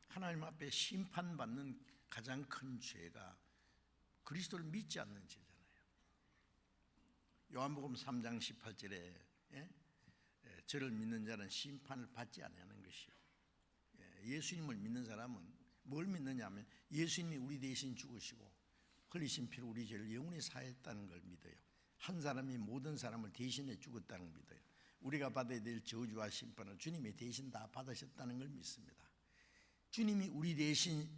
하나님 앞에 심판받는 가장 큰 죄가 그리스도를 믿지 않는 죄잖아요. 요한복음 3장 18절에 저를 믿는 자는 심판을 받지 않는 것이요. 예수님을 믿는 사람은 뭘 믿느냐 하면 예수님이 우리 대신 죽으시고 흘리신 피로 우리 죄를 영원히 사했다는 걸 믿어요. 한 사람이 모든 사람을 대신해 죽었다는 걸 믿어요. 우리가 받아야 될 저주와 심판을 주님이 대신 다 받으셨다는 걸 믿습니다. 주님이 우리 대신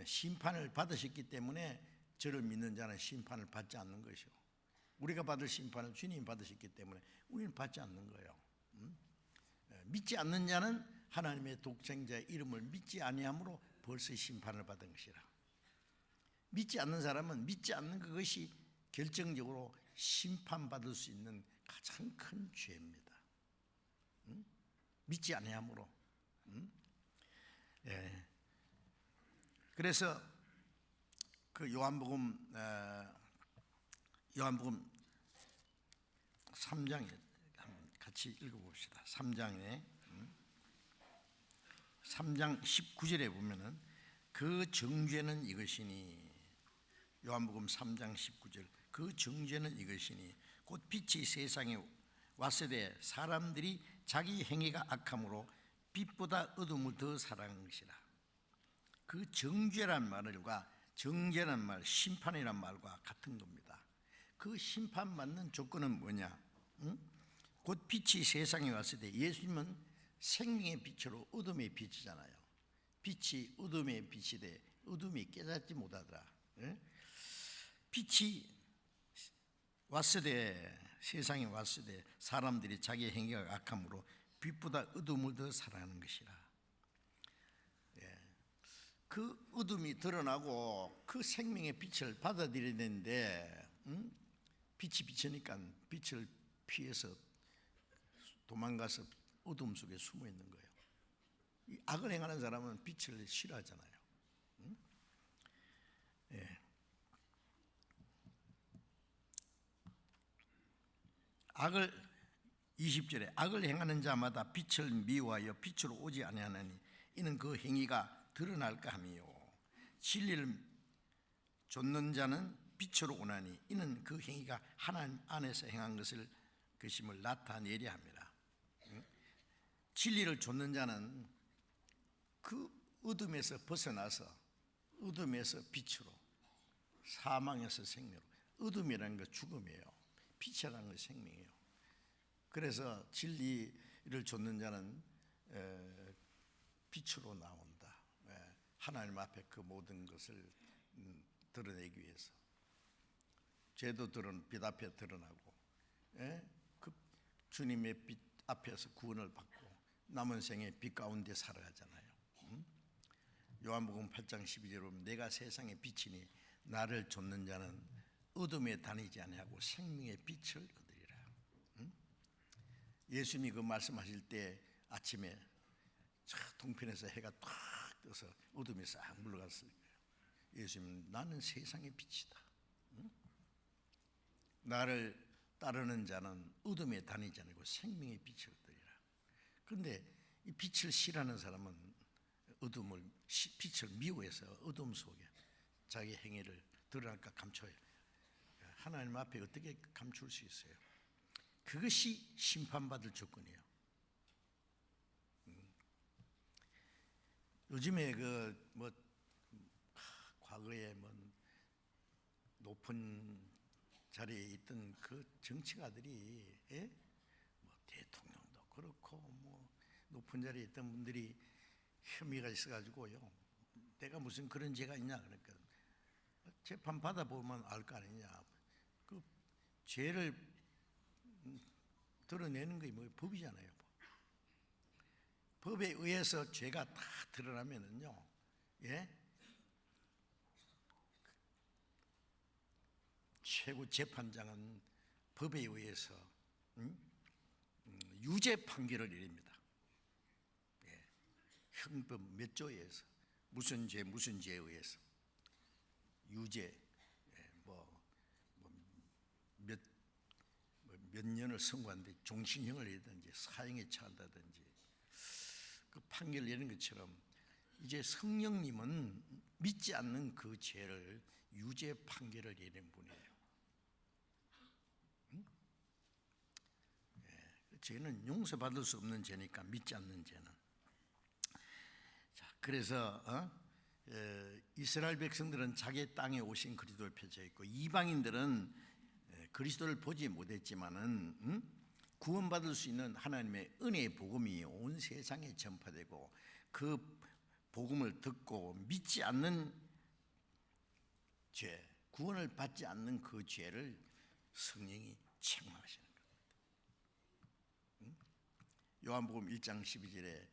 심판을 받으셨기 때문에 저를 믿는 자는 심판을 받지 않는 것이요. 우리가 받을 심판을 주님이 받으셨기 때문에 우리는 받지 않는 거예요. 믿지 않는 자는 하나님의 독생자의 이름을 믿지 아니함으로 벌써 심판을 받은 것이라. 믿지 않는 사람은 믿지 않는 그것이 결정적으로 심판받을 수 있는 가장 큰 죄입니다. 믿지 아니함으로. 그래서 그 요한복음 3장에 한번 같이 읽어봅시다. 3장 19절에 보면은 그 정죄는 이것이니, 요한복음 3장 19절, 그 정죄는 이것이니 곧 빛이 세상에 왔으되 사람들이 자기 행위가 악함으로 빛보다 어둠을 더 사랑한 것이라. 그 정죄란 말과 정죄란 말, 심판이란 말과 같은 겁니다. 그 심판받는 조건은 뭐냐? 곧 빛이 세상에 왔을 때, 예수님은 생명의 빛으로 어둠의 빛이잖아요. 빛이 어둠의 빛이 돼 어둠이 깨닫지 못하더라. 빛이 왔을 때, 세상에 왔을 때 사람들이 자기 행위가 악함으로 빛보다 어둠을 더 사랑하는 것이라. 그 어둠이 드러나고 그 생명의 빛을 받아들여야 되는데, 빛이 비치니까 빛을 피해서 도망가서 어둠 속에 숨어 있는 거예요. 이 악을 행하는 사람은 빛을 싫어하잖아요. 악을 20절에 악을 행하는 자마다 빛을 미워하여 빛으로 오지 아니하나니 이는 그 행위가 드러날까 함이요, 진리를 좇는 자는 빛으로 오나니 이는 그 행위가 하나님 안에서 행한 것임을 나타내려 합니다. 진리를 좇는 자는 그 어둠에서 벗어나서 어둠에서 빛으로, 사망에서 생명으로. 어둠이라는 건 죽음이에요. 빛이라는 건 생명이에요. 그래서 진리를 좇는 자는 빛으로 나온다. 하나님 앞에 그 모든 것을 드러내기 위해서. 죄도 빛 앞에 드러나고, 그 주님의 빛 앞에서 구원을 받고 남은 생에 빛 가운데 살아가잖아요. 요한복음 8장 12절에 보면 내가 세상의 빛이니 나를 좇는 자는 어둠에 다니지 아니하고 생명의 빛을 얻으리라. 예수님이 그 말씀하실 때 아침에 동편에서 해가 탁 떠서 어둠이 싹 물러갔을 거예요. 예수님은 나는 세상의 빛이다. 나를 따르는 자는 어둠에 다니지 않고 생명의 빛을 얻으리라. 그런데 이 빛을 싫어하는 사람은 빛을 미워해서 어둠 속에 자기 행위를 드러날까 감춰요. 하나님 앞에 어떻게 감출 수 있어요? 그것이 심판받을 조건이에요. 요즘에 과거에 높은 자리에 있던 그 정치가들이, 대통령도 그렇고 높은 자리에 있던 분들이 혐의가 있어가지고요. 내가 무슨 그런 죄가 있냐 그러니까 재판 받아보면 알 거 아니냐. 그 죄를 드러내는 게 법이잖아요. 법에 의해서 죄가 다 드러나면은요, 최고 재판장은 법에 의해서 유죄 판결을 내립니다. 형법 몇 조에 의해서 무슨 죄에 의해서 유죄, 몇 년을 선고하는데 종신형을 내든지 사형에 처한다든지 그 판결을 내는 것처럼 이제 성령님은 믿지 않는 그 죄를 유죄 판결을 내리는 분이에요. 죄는 용서받을 수 없는 죄니까, 믿지 않는 죄는. 자, 그래서 이스라엘 백성들은 자기 땅에 오신 그리스도를 펼쳐 있고 이방인들은 그리스도를 보지 못했지만은 구원받을 수 있는 하나님의 은혜의 복음이 온 세상에 전파되고 그 복음을 듣고 믿지 않는 죄, 구원을 받지 않는 그 죄를 성령이 책망하시는 겁니다. 요한복음 1장 12절에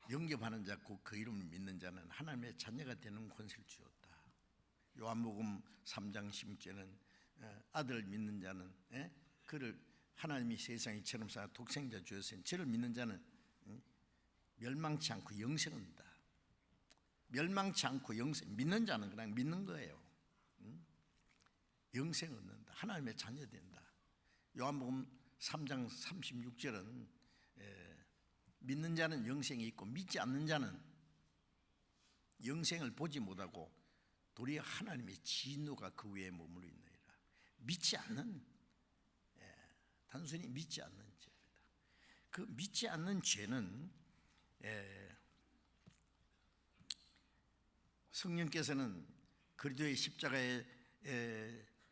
영접하는 자 곧 그 이름을 믿는 자는 하나님의 자녀가 되는 권세를 주었다. 요한복음 3장 16절은 아들을 믿는 자는 그를 하나님이 세상에 이처럼 사랑 독생자 주었으니 저를 믿는 자는 멸망치 않고 영생을 얻는다. 멸망치 않고 영생, 믿는 자는 그냥 믿는 거예요. 영생을 얻는다. 하나님의 자녀 된다. 요한복음 3장 36절은 믿는 자는 영생이 있고 믿지 않는 자는 영생을 보지 못하고 도리어 하나님의 진노가 그 위에 머물러 있느니라. 믿지 않는, 단순히 믿지 않는 죄입니다. 그 믿지 않는 죄는 성령께서는 그리스도의 십자가의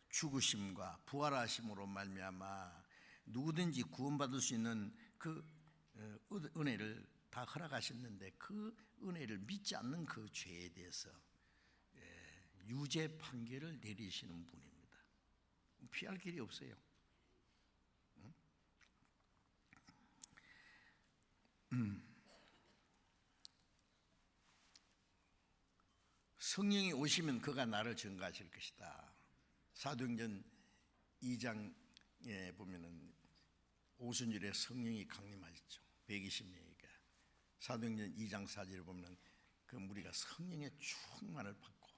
죽으심과 부활하심으로 말미암아 누구든지 구원받을 수 있는 그 은혜를 다 허락하셨는데, 그 은혜를 믿지 않는 그 죄에 대해서 유죄 판결을 내리시는 분입니다. 피할 길이 없어요. 성령이 오시면 그가 나를 증거하실 것이다. 사도행전 2장에 보면은 오순절에 성령이 강림하셨죠. 120명이니까. 사도행전 2장 4절에 보면 그 무리가 성령의 충만을 받고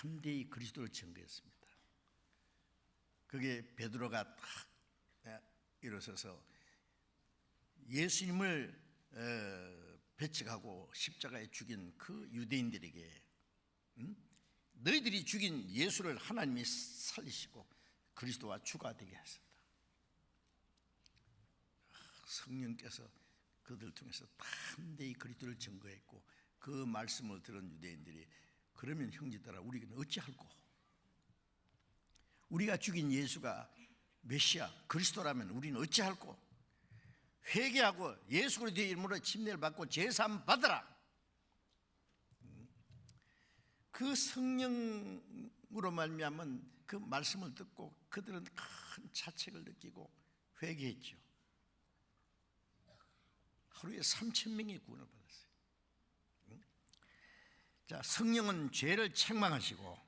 담대히 그리스도를 증거했습니다. 그게 베드로가 딱 일어서서 예수님을 배척하고 십자가에 죽인 그 유대인들에게 너희들이 죽인 예수를 하나님이 살리시고 그리스도와 주가 되게 하셨다. 성령께서 그들 통해서 담대히 그리스도를 증거했고, 그 말씀을 들은 유대인들이 그러면 형제들아 우리는 어찌할꼬? 우리가 죽인 예수가 메시아 그리스도라면 우리는 어찌할꼬? 회개하고 예수 그리스도의 이름으로 침례를 받고 제사함 받으라. 그 성령으로 말미암은 그 말씀을 듣고 그들은 큰 자책을 느끼고 회개했죠. 하루에 3,000명이 구원을 받았어요. 자, 성령은 죄를 책망하시고,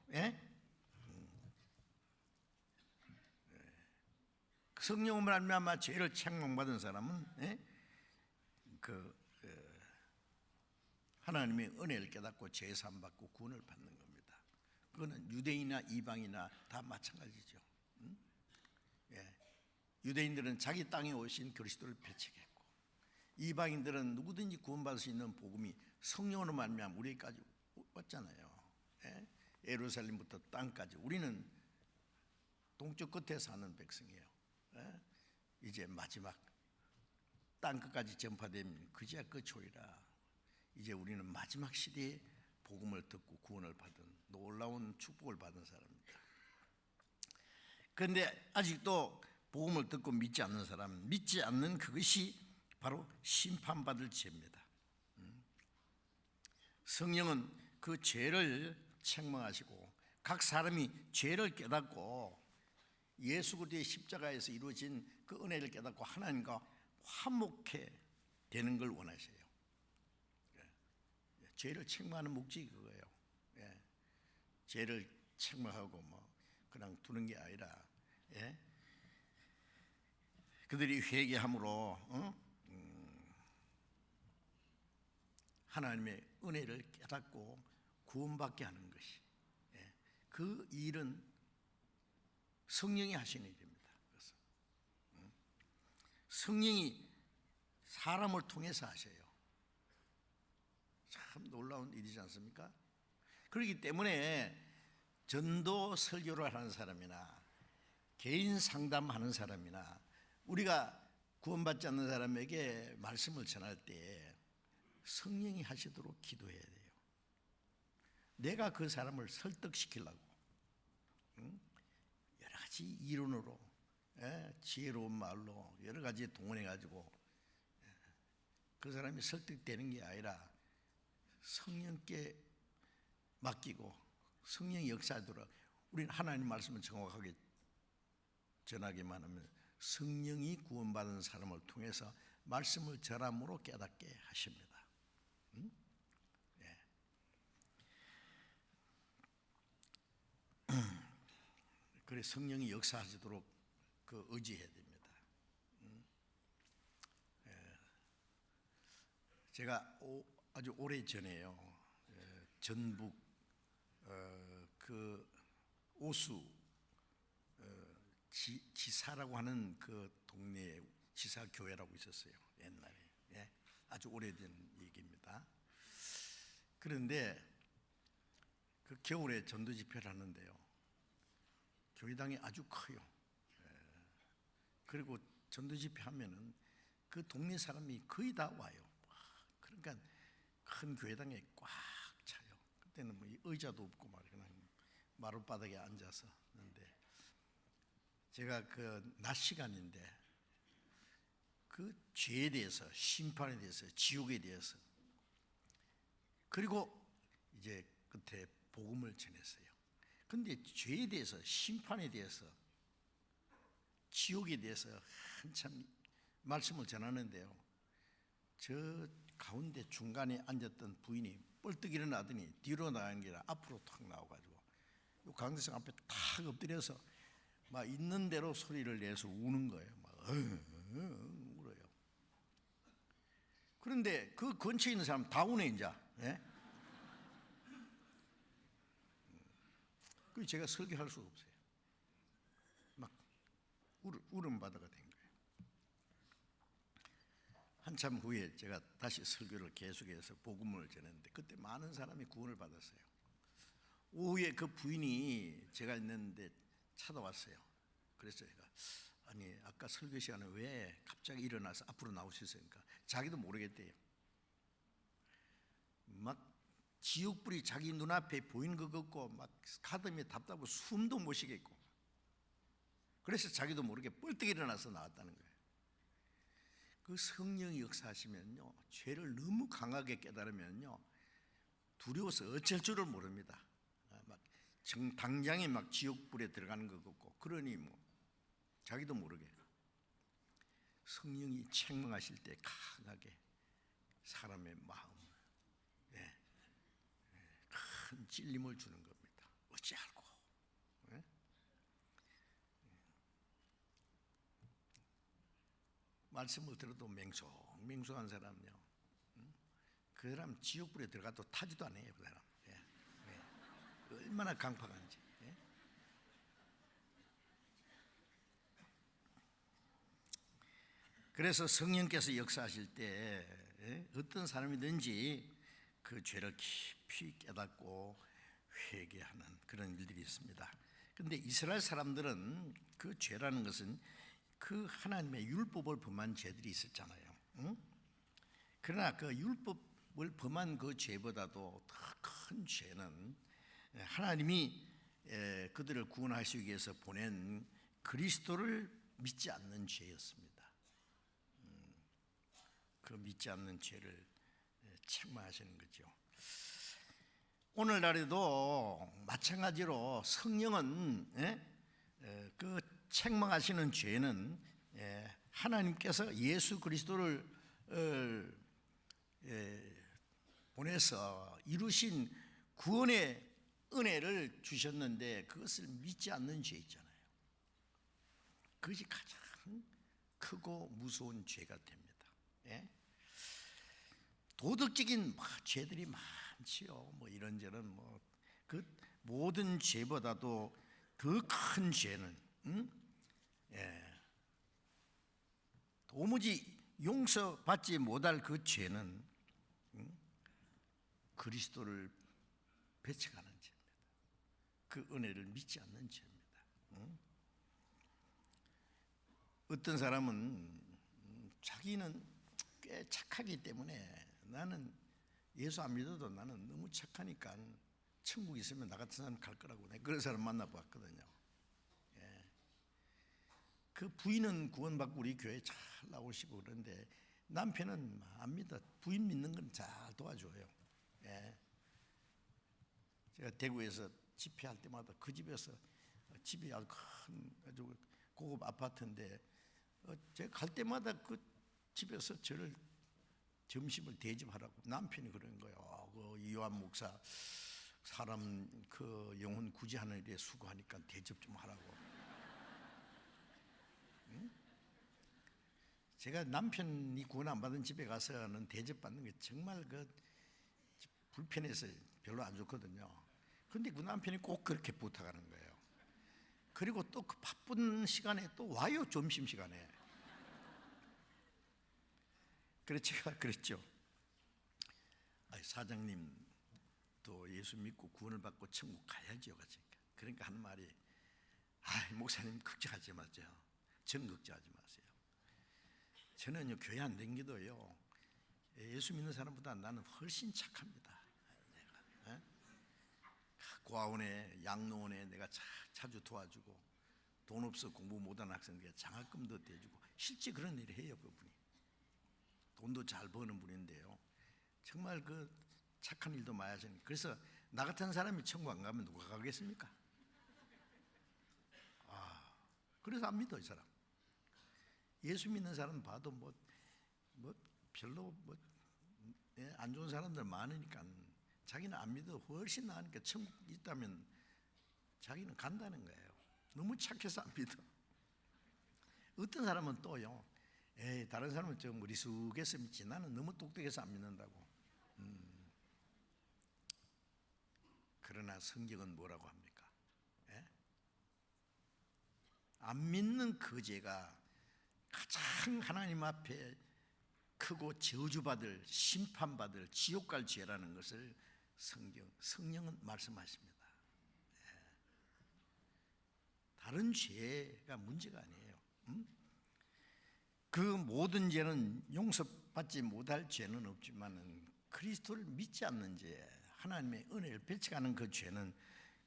성령으로 말미암아 죄를 책망받은 사람은 하나님의 은혜를 깨닫고 제사함 받고 구원을 받는 겁니다. 그거는 유대인이나 이방이나 다 마찬가지죠. 유대인들은 자기 땅에 오신 그리스도를 배척했고, 이방인들은 누구든지 구원받을 수 있는 복음이 성령으로 말미암아 우리까지 왔잖아요. 예루살렘부터 땅까지 우리는 동쪽 끝에 사는 백성이에요. 이제 마지막 땅 끝까지 전파되면 그제야 끝이라. 이제 우리는 마지막 시대에 복음을 듣고 구원을 받은 놀라운 축복을 받은 사람입니다. 그런데 아직도 복음을 듣고 믿지 않는 사람, 믿지 않는 그것이 바로 심판받을 죄입니다. 성령은 그 죄를 책망하시고 각 사람이 죄를 깨닫고 예수 그리스도의 십자가에서 이루어진 그 은혜를 깨닫고 하나님과 화목해 되는 걸 원하셔요. 죄를 책망하는 목적이 그거예요. 죄를 책망하고 뭐 그냥 두는 게 아니라, 그들이 회개함으로 하나님의 은혜를 깨닫고 구원받게 하는 것이, 그 일은 성령이 하시는 일입니다. 그래서 성령이 사람을 통해서 하셔요. 참 놀라운 일이지 않습니까? 그렇기 때문에 전도 설교를 하는 사람이나 개인 상담하는 사람이나 우리가 구원받지 않는 사람에게 말씀을 전할 때 성령이 하시도록 기도해야 돼요. 내가 그 사람을 설득시키려고 여러 가지 이론으로, 지혜로운 말로 여러 가지 동원해 가지고 그 사람이 설득되는 게 아니라 성령께 맡기고 성령이 역사하도록 우리는 하나님 말씀을 정확하게 전하기만 하면 성령이 구원받은 사람을 통해서 말씀을 전함으로 깨닫게 하십니다. 그래 성령이 역사하시도록 그 의지해야 됩니다. 제가 아주 오래 전에요, 전북 그 오수 지사라고 하는 그 동네에 지사 교회라고 있었어요. 옛날에. 아주 오래된 얘기입니다. 그런데 그 겨울에 전도 집회를 하는데요, 교회당이 아주 커요. 그리고 전도 집회 하면은 그 동네 사람이 거의 다 와요. 그러니까 큰 교회당에 꽉 차요. 그때는 뭐 의자도 없고 말이야, 그냥 마룻바닥에 앉아서 있는데, 제가 그 낮 시간인데 그 죄에 대해서, 심판에 대해서, 지옥에 대해서, 그리고 이제 끝에 복음을 전했어요. 근데 죄에 대해서, 심판에 대해서, 지옥에 대해서 한참 말씀을 전하는데요, 저 가운데 중간에 앉았던 부인이 뻘떡 일어나더니 뒤로 나가는 게 아니라 앞으로 탁 나와가지고 요 강대상 앞에 탁 엎드려서 막 있는 대로 소리를 내서 우는 거예요. 막 울어요. 그런데 그 근처에 있는 사람 다 우네 이제. 예? 그 제가 설교할 수가 없어요. 막 울음바다가 된 거예요. 한참 후에 제가 다시 설교를 계속해서 복음을 전했는데 그때 많은 사람이 구원을 받았어요. 오후에 그 부인이 제가 있는데 찾아왔어요. 그래서 제가 아니 아까 설교 시간에 왜 갑자기 일어나서 앞으로 나오셨습니까? 자기도 모르겠대요. 막 지옥불이 자기 눈앞에 보이는 것 같고 막 가슴이 답답하고 숨도 못 쉬겠고, 그래서 자기도 모르게 뻘떡 일어나서 나왔다는 거예요. 그 성령이 역사하시면요, 죄를 너무 강하게 깨달으면요, 두려워서 어쩔 줄을 모릅니다. 막 당장에 막 지옥불에 들어가는 것 같고, 그러니 뭐 자기도 모르게 성령이 책망하실 때 강하게 사람의 마음, 큰 찔림을 주는 겁니다. 어찌 알고? 예? 말씀을 들어도 맹송한 사람요, 그 사람 지옥불에 들어가도 타지도 않아요. 그 사람. 예. 예. 얼마나 강팍한지. 예? 그래서 성령께서 역사하실 때 어떤 사람이든지 그 죄를 깊이 깨닫고 회개하는 그런 일들이 있습니다. 그런데 이스라엘 사람들은 그 죄라는 것은 그 하나님의 율법을 범한 죄들이 있었잖아요. 응? 그러나 그 율법을 범한 그 죄보다도 더 큰 죄는 하나님이 그들을 구원하시기 위해서 보낸 그리스도를 믿지 않는 죄였습니다. 그 믿지 않는 죄를 책망하시는 거죠. 오늘날에도 마찬가지로 성령은 그 책망하시는 죄는 하나님께서 예수 그리스도를 보내서 이루신 구원의 은혜를 주셨는데 그것을 믿지 않는 죄 있잖아요. 그것이 가장 크고 무서운 죄가 됩니다. 도덕적인 죄들이 많지요. 뭐 이런저런 그 모든 죄보다도 더 큰 죄는 도무지 용서받지 못할 그 죄는 그리스도를 배척하는 죄입니다. 그 은혜를 믿지 않는 죄입니다. 어떤 사람은 자기는 꽤 착하기 때문에 나는 예수 안 믿어도 나는 너무 착하니까 천국 있으면 나 같은 사람 갈 거라고 그런 사람 만나봤거든요. 그 부인은 구원받고 우리 교회에 잘 나오시고 그런데 남편은 안 믿어. 부인 믿는 건 잘 도와줘요. 제가 대구에서 집회할 때마다 그 집에서, 집이 아주 큰 아주 고급 아파트인데 제가 갈 때마다 그 집에서 저를 점심을 대접하라고 남편이 그러는 거예요. 그 이완 목사 사람 그 영혼 구제하는 일에 수고하니까 대접 좀 하라고. 응? 제가 남편이 구원 안 받은 집에 가서는 대접받는 게 정말 그 불편해서 별로 안 좋거든요. 그런데 그 남편이 꼭 그렇게 부탁하는 거예요. 그리고 또 그 바쁜 시간에 또 와요. 점심시간에. 그래서 제가 그랬죠. 사장님 또 예수 믿고 구원을 받고 천국 가야죠. 그러니까 하는 말이 목사님 걱정하지 마세요. 전 걱정하지 마세요. 저는요 교회 안 다니기도요 예수 믿는 사람보다 나는 훨씬 착합니다. 내가 고아원에 양로원에 내가 자주 도와주고 돈 없어 공부 못하는 학생들에게 장학금도 대주고 실제 그런 일을 해요. 그분이 돈도 잘 버는 분인데요. 정말 그 착한 일도 많이 하시는. 그래서 나 같은 사람이 천국 안 가면 누가 가겠습니까? 그래서 안 믿어 이 사람. 예수 믿는 사람 봐도 뭐 별로 안 좋은 사람들 많으니까 자기는 안 믿어. 훨씬 나으니까 천국 있다면 자기는 간다는 거예요. 너무 착해서 안 믿어. 어떤 사람은 또요, 다른 사람은 좀 머리숙해서 믿지 나는 너무 똑똑해서 안 믿는다고. 그러나 성경은 뭐라고 합니까? 안 믿는 그 죄가 가장 하나님 앞에 크고 저주받을, 심판받을 지옥 갈 죄라는 것을 성령은 말씀하십니다. 다른 죄가 문제가 아니에요. 그 모든 죄는 용서받지 못할 죄는 없지만 그리스도를 믿지 않는 죄, 하나님의 은혜를 배척하는 그 죄는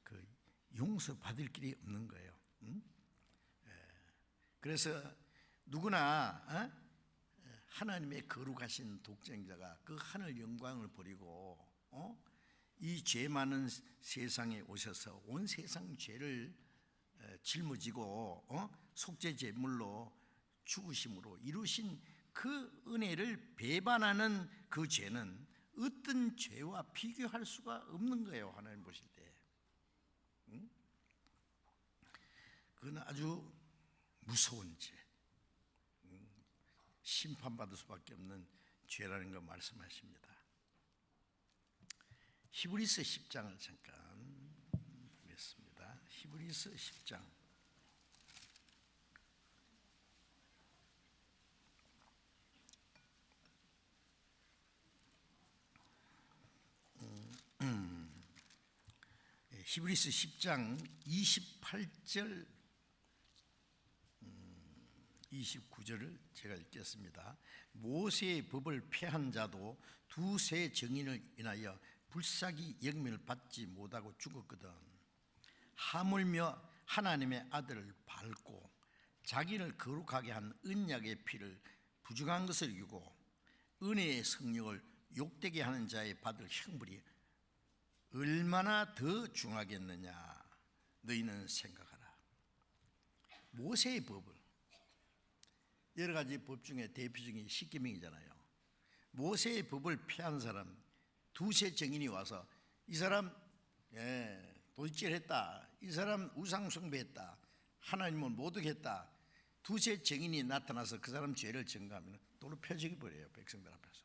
그 용서받을 길이 없는 거예요. 그래서 누구나 하나님의 거룩하신 독생자가 그 하늘 영광을 버리고 이 죄 많은 세상에 오셔서 온 세상 죄를 짊어지고 속죄 제물로 죽으심으로 이루신 그 은혜를 배반하는 그 죄는 어떤 죄와 비교할 수가 없는 거예요. 하나님 보실 때 그건 아주 무서운 죄, 심판받을 수밖에 없는 죄라는 걸 말씀하십니다. 히브리서 10장을 잠깐 보겠습니다. 히브리서 10장 히브리서 10장 28절 29절을 제가 읽겠습니다. 모세의 법을 폐한 자도 두세 증인을 인하여 불사기 영면을 받지 못하고 죽었거든. 하물며 하나님의 아들을 밟고 자기를 거룩하게 한 언약의 피를 부정한 것을 이기고 은혜의 성령을 욕되게 하는 자의 받을 형벌이 얼마나 더 중하겠느냐 너희는 생각하라. 모세의 법을, 여러 가지 법 중에 대표적인 십계명이잖아요. 모세의 법을 폐한 사람 두세 증인이 와서 이 사람 도둑질했다, 이 사람 우상 숭배했다, 하나님을 모독했다, 두세 증인이 나타나서 그 사람 죄를 증거하면 돌로 펴 죽여버려요. 백성들 앞에서.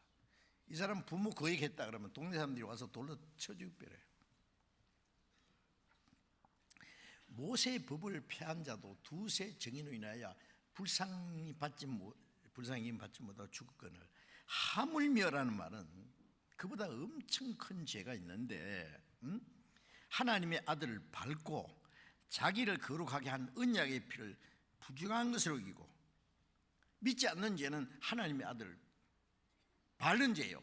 이 사람 부모 거역했다 그러면 동네 사람들이 와서 돌로 쳐 죽여버려요. 모세의 법을 폐한 자도 두세 증인으로 인하여 불쌍히 받지 못하고 죽었거늘. 하물며라는 말은 그보다 엄청 큰 죄가 있는데 하나님의 아들을 밟고 자기를 거룩하게 한 언약의 피를 부정한 것으로 이기고 믿지 않는 죄는 하나님의 아들을 밟는 죄요.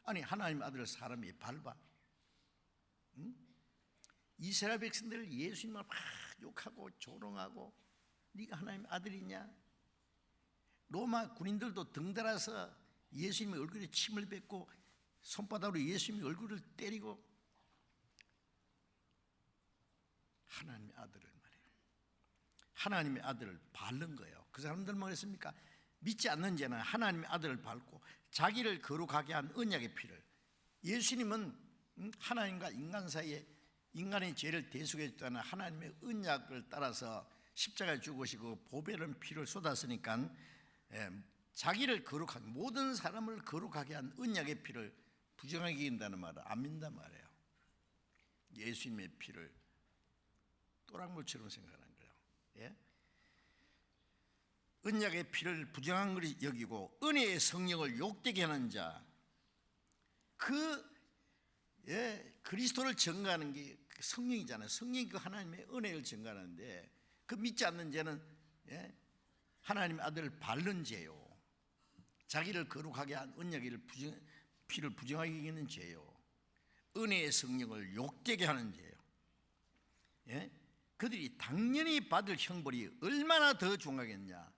아니 하나님의 아들을 사람이 밟아? 이스라엘 백성들을 예수님을 막 욕하고 조롱하고 네가 하나님의 아들이냐? 로마 군인들도 등달아서 예수님의 얼굴에 침을 뱉고 손바닥으로 예수님의 얼굴을 때리고 하나님의 아들을 말해요. 하나님의 아들을 밟는 거예요. 그 사람들은 뭐랬습니까? 믿지 않는 자는 하나님의 아들을 밟고 자기를 거룩하게 한 언약의 피를. 예수님은 하나님과 인간 사이에 인간의 죄를 대속해 줬다는 하나님의 언약을 따라서 십자가에 죽으시고 보배른 피를 쏟았으니까 자기를 거룩하게, 모든 사람을 거룩하게 한 언약의 피를 부정하게 이긴다는 말을 안 믿는단 말이에요. 예수님의 피를 또랑물처럼 생각하는 거예요. 예? 언약의 피를 부정한 것을 여기고 은혜의 성령을 욕되게 하는 자, 그리스도를 증거하는 게 성령이잖아요. 성령이 그 하나님의 은혜를 증거하는데 그 믿지 않는 죄는 하나님의 아들을 밟는 죄요. 자기를 거룩하게 한 언약의 피를 부정하게 여기는 죄요. 은혜의 성령을 욕되게 하는 죄요. 예? 그들이 당연히 받을 형벌이 얼마나 더 중하겠냐.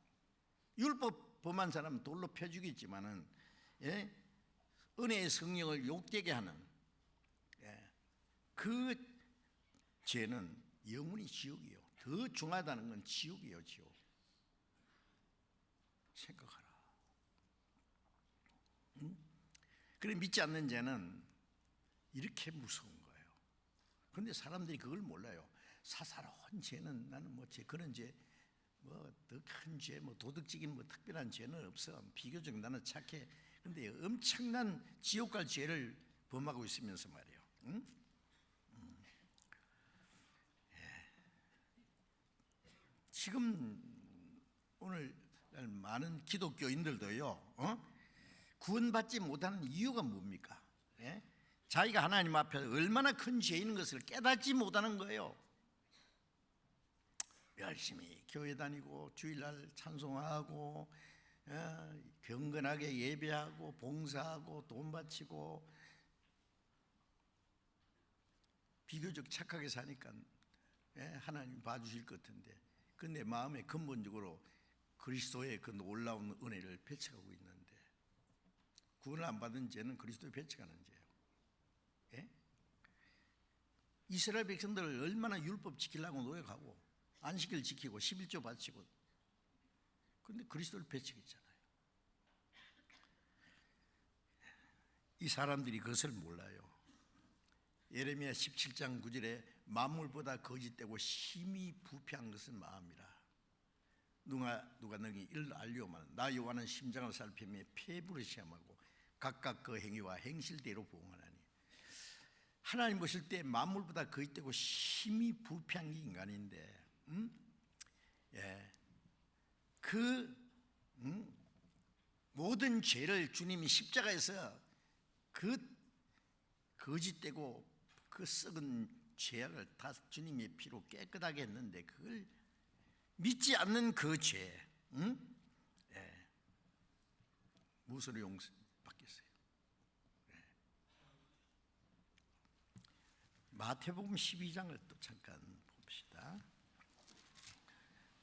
율법 범한 사람은 돌로 펴 죽이지만은, 예? 은혜의 성령을 욕되게 하는, 예, 그 죄는 영원히 지옥이요. 더 중하다는 건 지옥이요, 지옥. 생각하라. 그래, 믿지 않는 죄는 이렇게 무서운 거예요. 그런데 사람들이 그걸 몰라요. 사사로운 죄는, 나는 뭐 그런 죄, 뭐 더 큰 죄, 뭐 도덕적인 뭐 특별한 죄는 없어. 비교적 나는 착해. 그런데 엄청난 지옥 갈 죄를 범하고 있으면서 말이에요. 응? 지금 오늘 많은 기독교인들도요, 구원받지 못하는 이유가 뭡니까? 예? 자기가 하나님 앞에 얼마나 큰 죄인 것을 깨닫지 못하는 거예요. 열심히 교회 다니고 주일날 찬송하고, 경건하게 예배하고 봉사하고 돈 바치고 비교적 착하게 사니까, 하나님 봐주실 것 같은데, 근데 마음에 근본적으로 그리스도의 그 놀라운 은혜를 배척하고 있는데, 구원을 안 받은 죄는 그리스도에 배척하는 죄예요. 예? 이스라엘 백성들을 얼마나 율법 지키려고 노력하고 안식일 지키고 11조 바치고, 그런데 그리스도를 배척했잖아요. 이 사람들이 그것을 몰라요. 예레미야 17장 9절에 만물보다 거짓되고 심히 부패한 것은 마음이라. 누가 너희 이를 알려오면 나 여호와는 심장을 살피며 폐부를 시험하고 각각 그 행위와 행실대로 보응하나니. 하나님 보실 때 만물보다 거짓되고 심히 부패한 게 인간인데, 예, 모든 죄를 주님이 십자가에서 그 거짓되고 그 썩은 죄악을 다 주님의 피로 깨끗하게 했는데, 그걸 믿지 않는 그 죄, 예, 무엇으로 용서받겠어요? 예. 마태복음 12장을 또 잠깐 봅시다.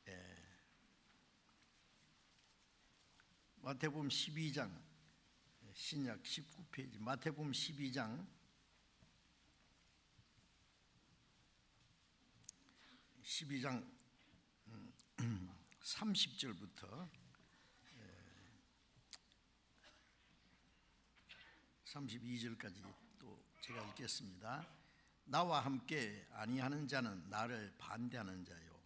예. 마태복음 12장, 신약 19페이지, 마태복음 12장 30절부터 32절까지 또 제가 읽겠습니다. 나와 함께 아니하는 자는 나를 반대하는 자요,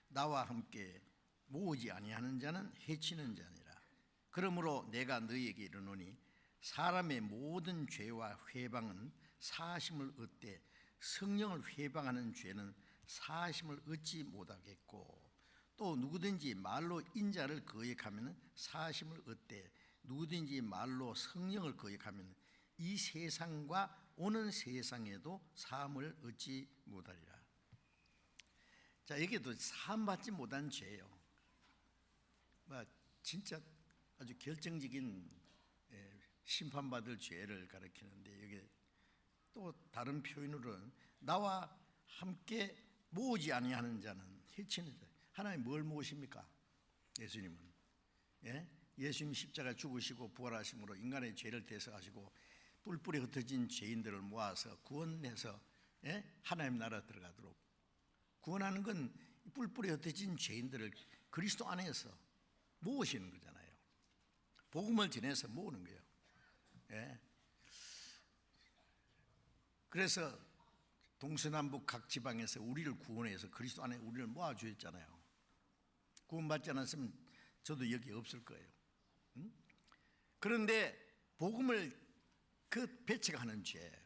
나와 함께 모으지 아니하는 자는 해치는 자니라. 그러므로 내가 너희에게 이르노니 사람의 모든 죄와 회방은 사하심을 얻되 성령을 회방하는 죄는 사하심을 얻지 못하겠고, 또 누구든지 말로 인자를 거역하면 사하심을 얻되 누구든지 말로 성령을 거역하면 이 세상과 오는 세상에도 사함을 얻지 못하리라. 자, 여기도 사함받지 못한 죄예요. 진짜 아주 결정적인 심판받을 죄를 가리키는데, 여기 또 다른 표현으로는 나와 함께 모으지 아니하는 자는 해치는 자. 하나님 뭘 모으십니까? 예수님은, 예수님 십자가 죽으시고 부활하심으로 인간의 죄를 대속하시고 뿔뿔이 흩어진 죄인들을 모아서 구원해서, 하나님 나라 들어가도록 구원하는 건 뿔뿔이 흩어진 죄인들을 그리스도 안에서 모으시는 거잖아요. 복음을 전해서 모으는 거예요. 그래서 동서남북 각 지방에서 우리를 구원해서 그리스도 안에 우리를 모아주셨잖아요. 구원받지 않았으면 저도 여기 없을 거예요. 그런데 복음을 배척하는 죄,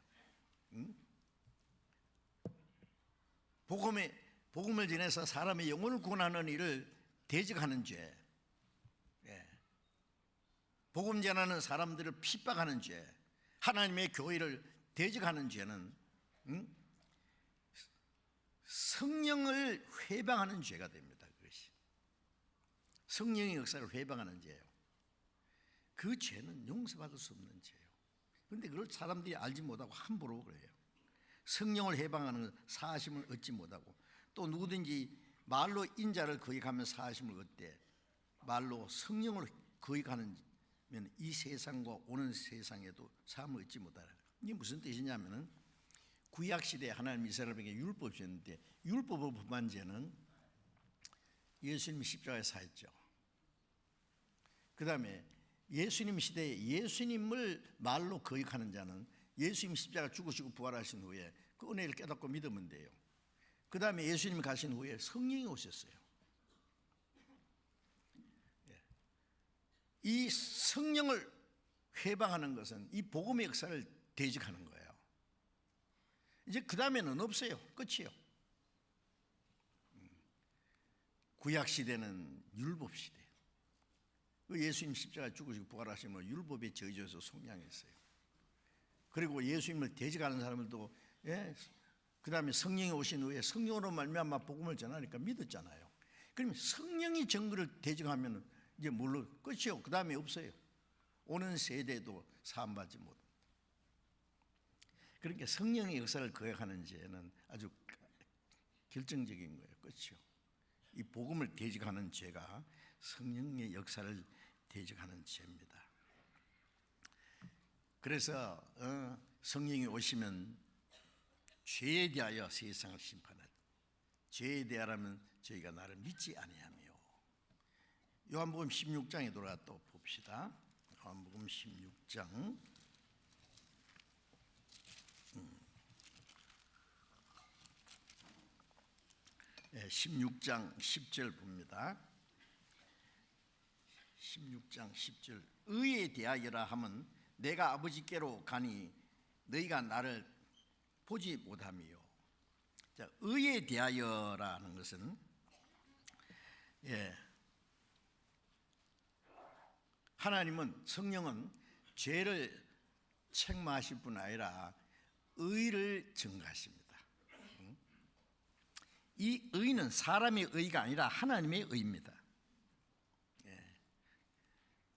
복음을 전해서 사람의 영혼을 구원하는 일을 대적하는 죄, 복음 전하는 사람들을 핍박하는 죄, 하나님의 교회를 대적하는 죄는 성령을 회방하는 죄가 됩니다. 그것이 성령의 역사를 회방하는 죄예요. 그 죄는 용서받을 수 없는 죄예요. 그런데 그걸 사람들이 알지 못하고 함부로 그래요. 성령을 해방하는 사하심을 얻지 못하고, 또 누구든지 말로 인자를 거역하면 사하심을 얻되 말로 성령을 거역하면 이 세상과 오는 세상에도 사함을 얻지 못하라. 이게 무슨 뜻이냐면은, 구약시대에 하나님 이스라엘에게 율법이 있었는데 율법을 범한 죄는 예수님이 십자가에 사했죠. 그 다음에 예수님 시대에 예수님을 말로 거역하는 자는 예수님 십자가 죽으시고 부활하신 후에 그 은혜를 깨닫고 믿으면 돼요. 그 다음에 예수님이 가신 후에 성령이 오셨어요. 이 성령을 회방하는 것은 이 복음의 역사를 대적하는 거예요. 이제 그 다음에는 없어요. 끝이에요. 구약시대는 율법시대예요. 예수님 십자가 죽으시고 부활하시면 율법의 저주에서 속량했어요. 그리고 예수님을 대적하는 사람들도, 그 다음에 성령이 오신 후에 성령으로 말미암아 복음을 전하니까 믿었잖아요. 그러면 성령이 정글을 대적하면 이제 물론 끝이요. 그 다음에 없어요. 오는 세대도 사함받지 못. 그러니까 성령의 역사를 거역하는 죄는 아주 결정적인 거예요. 끝이요. 이 복음을 대적하는 죄가 성령의 역사를 대적하는 죄입니다. 그래서 성령이 오시면 죄에 대하여 세상을 심판하라. 죄에 대하라면 저희가 나를 믿지 아니하며. 요한복음 16장에 돌아가 또 봅시다. 요한복음 16장 16장 10절 봅니다. 16장 10절. 의에 대하여라 하면 내가 아버지께로 가니 너희가 나를 보지 못하며. 자, 의에 대하여라는 것은 하나님은, 성령은 죄를 책망하실 뿐 아니라 의를 증가하십니다. 이 의는 사람의 의가 아니라 하나님의 의입니다.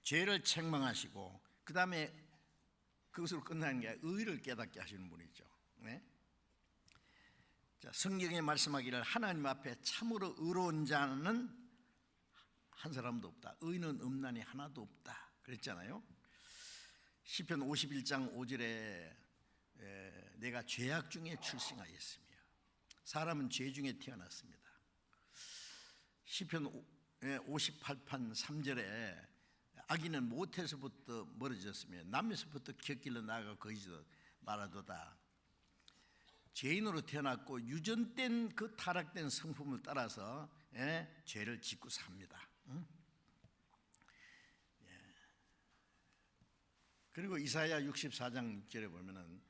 죄를 책망하시고 그 다음에 그것으로 끝나는 게 의를 깨닫게 하시는 분이죠. 자, 성경에 말씀하기를 하나님 앞에 참으로 의로운 자는 한 사람도 없다. 의는 없나니 하나도 없다. 그랬잖아요. 시편 51장 5절에 내가 죄악 중에 출생하였으며 사람은 죄 중에 태어났습니다. 시편 58편 3절에 아기는 모태에서부터 멀어졌으며 남에서부터 곁길로 나아가 거기서 말하도다. 죄인으로 태어났고 유전된 그 타락된 성품을 따라서 죄를 짓고 삽니다. 그리고 이사야 64장 6절에 보면은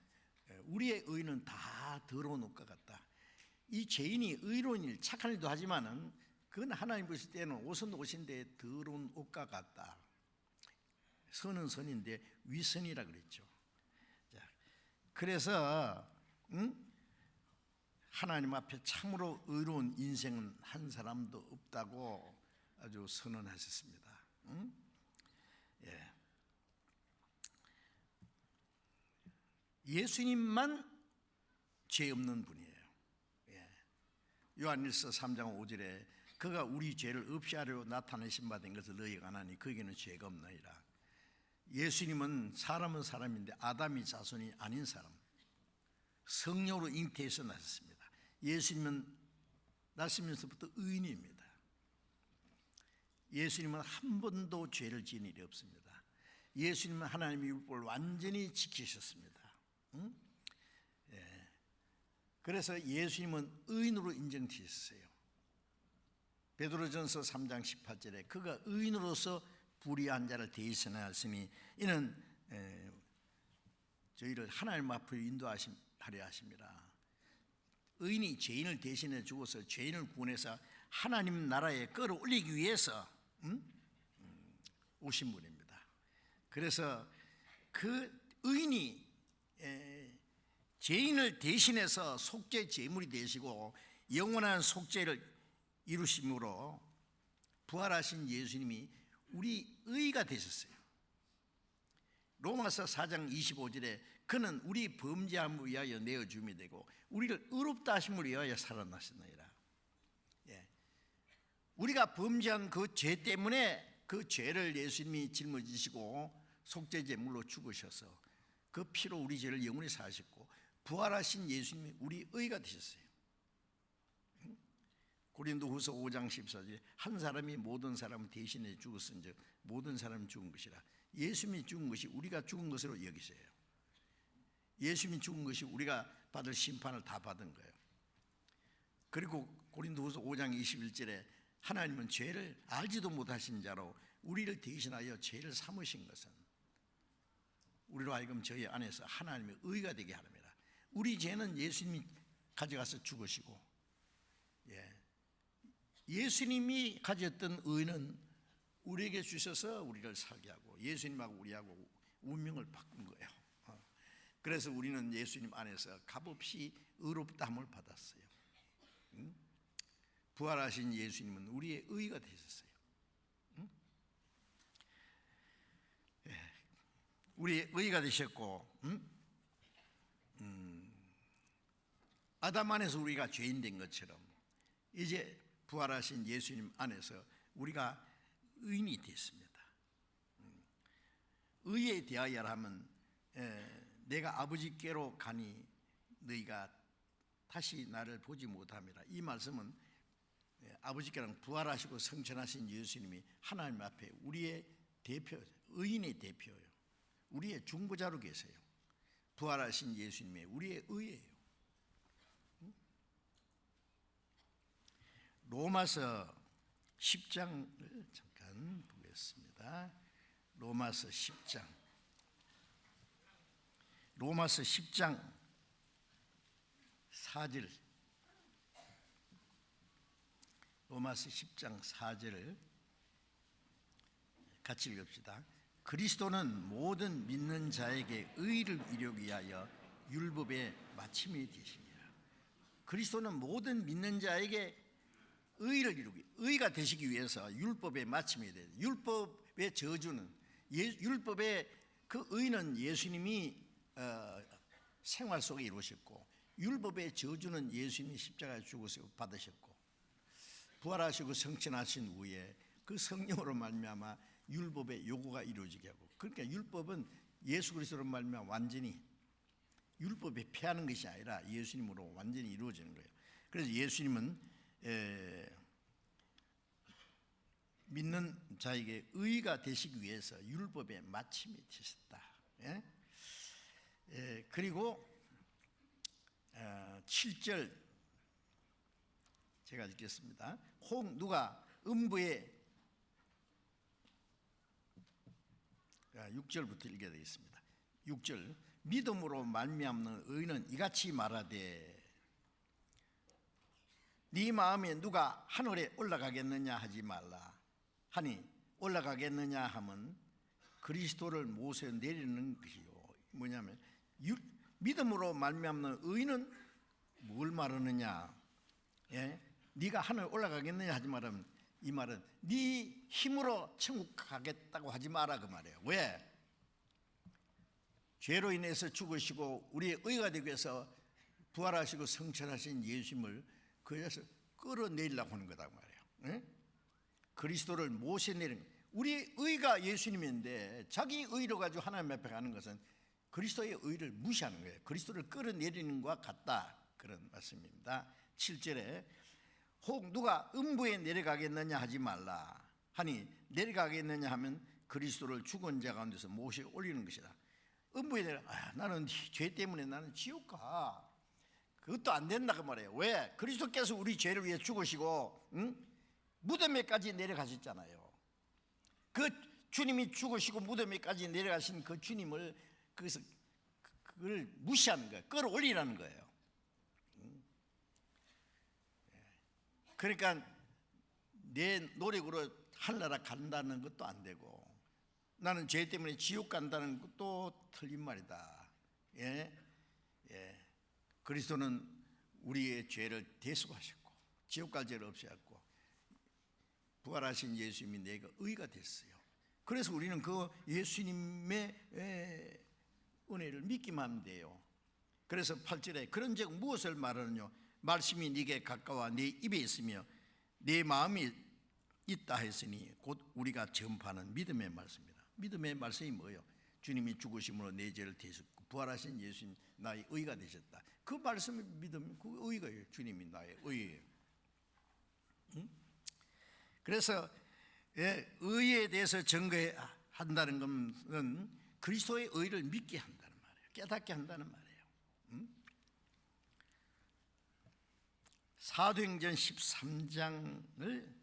우리의 의는 다 더러운 옷과 같다. 이 죄인이 의로운 일, 착한 일도 하지만은 그건 하나님 보실 때는 옷은 옷인데 더러운 옷과 같다. 선은 선인데 위선이라 그랬죠. 자, 그래서 하나님 앞에 참으로 의로운 인생은 한 사람도 없다고 아주 선언하셨습니다. 예수님만 죄 없는 분이에요. 요한일서 3장 5절에 그가 우리 죄를 없이 하려 나타내신 바 된 것을 너희가 아나니 그에게는 죄가 없나이다. 예수님은 사람은 사람인데 아담이 자손이 아닌 사람, 성령으로 잉태해서 나셨습니다. 예수님은 나시면서부터 의인입니다. 예수님은 한 번도 죄를 지은 일이 없습니다. 예수님은 하나님의 율법을 완전히 지키셨습니다. 그래서 예수님은 의인으로 인정되셨어요. 베드로전서 3장 18절에 그가 의인으로서 불의한 자를 대신하였으니 이는 저희를 하나님 앞으로 인도하려 하심이라. 의인이 죄인을 대신해 죽어서 죄인을 구원해서 하나님 나라에 끌어올리기 위해서 오신 분입니다. 그래서 그 의인이 죄인을 대신해서 속죄 제물이 되시고 영원한 속죄를 이루심으로 부활하신 예수님이 우리 의가 되셨어요. 로마서 4장 25절에 그는 우리 범죄함을 위하여 내어줌이 되고 우리를 의롭다 하심을 위하여 살아나셨느니라. 예. 우리가 범죄한 그 죄 때문에 그 죄를 예수님이 짊어지시고 속죄제물로 죽으셔서 그 피로 우리 죄를 영원히 사하셨고 부활하신 예수님이 우리 의가 되셨어요. 고린도후서 5장 14절에 한 사람이 모든 사람을 대신해 죽었은즉 모든 사람이 죽은 것이라. 예수님이 죽은 것이 우리가 죽은 것으로 여기세요. 예수님이 죽은 것이 우리가 받을 심판을 다 받은 거예요. 그리고 고린도후서 5장 21절에 하나님은 죄를 알지도 못하신 자로 우리를 대신하여 죄를 삼으신 것은 우리로 하여금 저희 안에서 하나님의 의가 되게 하랍니다. 우리 죄는 예수님이 가져가서 죽으시고, 예수님이 가졌던 의는 우리에게 주셔서 우리를 살게 하고 예수님하고 우리하고 운명을 바꾼 거예요. 그래서 우리는 예수님 안에서 값없이 의롭다함을 받았어요. 부활하신 예수님은 우리의 의가 되셨어요. 우리의 의가 되셨고, 아담 안에서 우리가 죄인 된 것처럼 이제 부활하신 예수님 안에서 우리가 의인이 됐습니다. 의에 대하여 하면 내가 아버지께로 가니 너희가 다시 나를 보지 못함이라. 이 말씀은 아버지께랑 부활하시고 성천하신 예수님이 하나님 앞에 우리의 대표, 의인의 대표예요. 우리의 중보자로 계세요. 부활하신 예수님의 우리의 의예요. 로마서 10장을 잠깐 보겠습니다. 로마서 10장 4절, 로마서 10장 4절을 같이 읽읍시다. 그리스도는 모든 믿는 자에게 의를 이루기 위하여 율법의 마침이 되시니라. 그리스도는 모든 믿는 자에게 의를 이루기, 의가 되시기 위해서 율법의 마침이 돼요. 율법의 저주는, 율법의 그 의는 예수님이 생활 속에 이루셨고, 율법의 저주는 예수님이 십자가에 죽으시고 받으셨고, 부활하시고 성천하신 후에 그 성령으로 말미암아 율법의 요구가 이루어지게 하고, 그러니까 율법은 예수 그리스도로 말미암아 완전히 율법에 패하는 것이 아니라 예수님으로 완전히 이루어지는 거예요. 그래서 예수님은 믿는 자에게 의가 되시기 위해서 율법의 마침이 되셨다. 그리고 7절 제가 읽겠습니다. 혹 누가 음부에 6절부터 읽어야 되겠습니다. 6절 믿음으로 말미암는 의는 이같이 말하되 네 마음에 누가 하늘에 올라가겠느냐 하지 말라 하니 올라가겠느냐 하면 그리스도를 모세 내리는 것이요. 뭐냐면 믿음으로 말미암는 의는 뭘 말하느냐? 네가 하늘에 올라가겠느냐 하지 말하면 이 말은 네 힘으로 천국 가겠다고 하지 마라 그 말이에요. 왜? 죄로 인해서 죽으시고 우리의 의가 되기 위해서 부활하시고 성천하신 예수님을 그에서 끌어내리려고 하는 거다 말이에요. 그리스도를 모셔내는, 우리의 의가 예수님인데 자기 의로 가지고 하나님 앞에 가는 것은 그리스도의 의를 무시하는 거예요. 그리스도를 끌어내리는 것과 같다, 그런 말씀입니다. 7절에 혹 누가 음부에 내려가겠느냐 하지 말라 하니 내려가겠느냐 하면 그리스도를 죽은 자 가운데서 모셔 올리는 것이다. 음부에 나는 죄 때문에 나는 지옥 가, 그것도 안 된다 그 말이에요. 왜? 그리스도께서 우리 죄를 위해 죽으시고 무덤에까지 내려가셨잖아요. 그 주님이 죽으시고 무덤에까지 내려가신 그 주님을 그래서 그걸 무시하는 거예요. 끌어올리라는 거예요. 그러니까 내 노력으로 하늘나라 간다는 것도 안 되고 나는 죄 때문에 지옥 간다는 것도 틀린 말이다. 그리스도는 우리의 죄를 대속하셨고 지옥 갈 죄를 없애셨고 부활하신 예수님이 내가 의가 됐어요. 그래서 우리는 그 예수님의 은혜를 믿기만 하면 돼요. 그래서 8절에 그런즉 무엇을 말하느냐? 말씀이 네게 가까워 네 입에 있으며 네 마음이 있다 했으니 곧 우리가 전파하는 믿음의 말씀이다. 믿음의 말씀이 뭐예요? 주님이 죽으심으로 내 죄를 대속하고 부활하신 예수님 나의 의가 되셨다. 그 말씀을 믿으면 그 의가예요. 주님이 나의 의예요. 그래서 의에 대해서 증거한다는 것은 그리스도의 의를 믿게 한다는 말이에요. 깨닫게 한다는 말이에요. 사도행전 13장을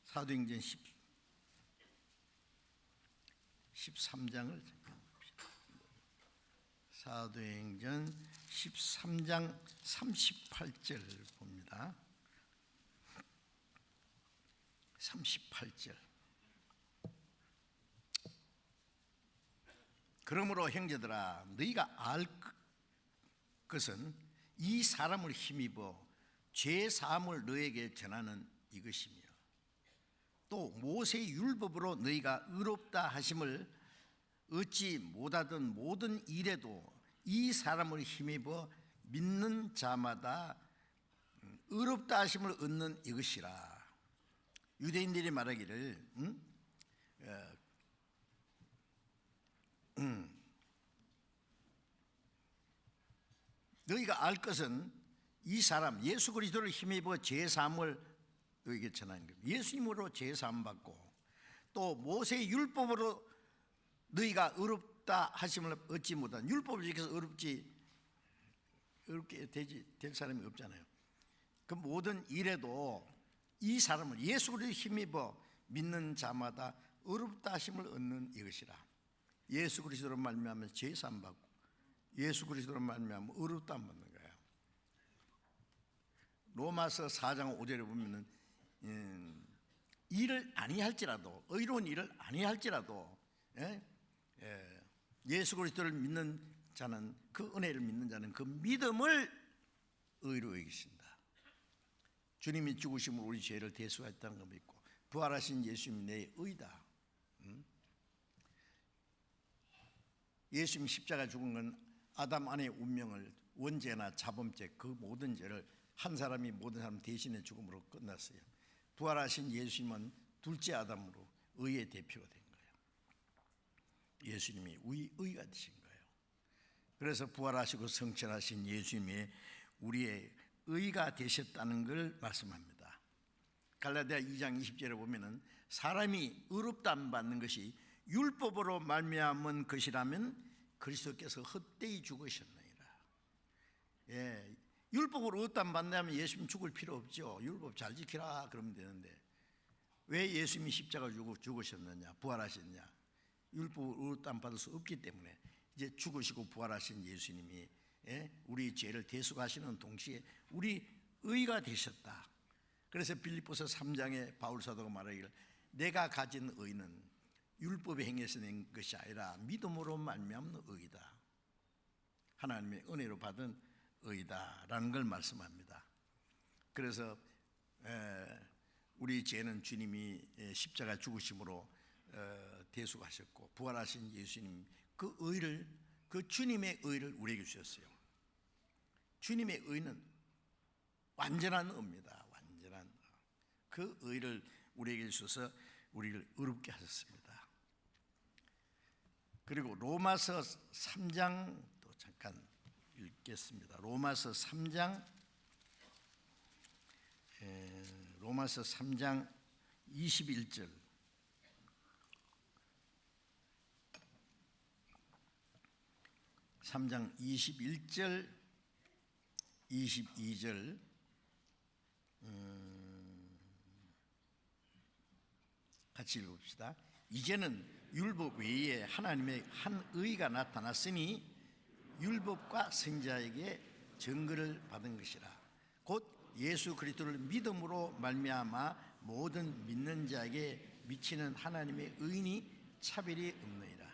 사도행전 13장을 사도행전 13장 38절 봅니다. 38절. 그러므로 형제들아 너희가 알 것은 이 사람을 힘입어 죄 사함을 너에게 전하는 이것이며 또 모세의 율법으로 너희가 의롭다 하심을 얻지 못하던 모든 일에도 이 사람을 힘입어 믿는 자마다 의롭다 하심을 얻는 이것이라. 유대인들이 말하기를 너희가 알 것은 이 사람 예수 그리스도를 힘입어 죄 사함을 너희에게 전하는 겁니다. 예수님으로 죄 사함 받고 또 모세의 율법으로 너희가 의롭다 하심을 얻지 못한, 율법을 지켜서 의롭게 될 사람이 없잖아요. 그 모든 일에도 이 사람을 예수 그리스도를 힘입어 믿는 자마다 의롭다 하심을 얻는 이것이라. 예수 그리스도로 말미암아 죄 사함 받고 예수 그리스도로 말미암아 의롭다 안 받는 거예요. 로마서 4장 5절에 보면은 일을 아니할지라도, 의로운 일을 아니할지라도 예수 그리스도를 믿는 자는, 그 은혜를 믿는 자는 그 믿음을 의로 여기신다. 주님이 죽으심으로 우리 죄를 대속했다는 걸 믿고 부활하신 예수님이 내 의다. 예수님 십자가 죽은 건 아담 안의 운명을, 원죄나 자범죄 그 모든 죄를 한 사람이 모든 사람 대신에 죽음으로 끝났어요. 부활하신 예수님은 둘째 아담으로 의의 대표가 된 거예요. 예수님이 의가 되신 거예요. 그래서 부활하시고 성천하신 예수님이 우리의 의가 되셨다는 걸 말씀합니다. 갈라디아 2장 20절에 보면은 사람이 의롭다 안 받는 것이 율법으로 말미암은 것이라면 그리스도께서 헛되이 죽으셨느니라. 율법으로 의롭다 안 받는다면 예수님 죽을 필요 없죠. 율법 잘 지키라 그러면 되는데 왜 예수님이 십자가 죽으셨느냐, 부활하셨냐? 율법으로 의롭다 안 받을 수 없기 때문에 이제 죽으시고 부활하신 예수님이 우리 죄를 대속하시는 동시에 우리 의가 되셨다. 그래서 빌립보서 3장에 바울 사도가 말하기를 내가 가진 의는 율법의 행위에서 낸 것이 아니라 믿음으로 말미암는 의이다. 하나님의 은혜로 받은 의다라는 걸 말씀합니다. 그래서 우리 죄는 주님이 십자가 죽으심으로 대속하셨고 부활하신 예수님 그 의를, 그 주님의 의를 우리에게 주셨어요. 주님의 의는 완전한 의입니다. 완전한 그 의를 우리에게 주셔서 우리를 의롭게 하셨습니다. 그리고 로마서 3장도 잠깐 읽겠습니다. 로마서 3장 21절. (3장 21절) 22절 같이 읽읍시다. 이제는 율법 외에 하나님의 한 의가 나타났으니 율법과 선지자에게 증거를 받은 것이라. 곧 예수 그리스도를 믿음으로 말미암아 모든 믿는 자에게 미치는 하나님의 의인이 차별이 없느니라.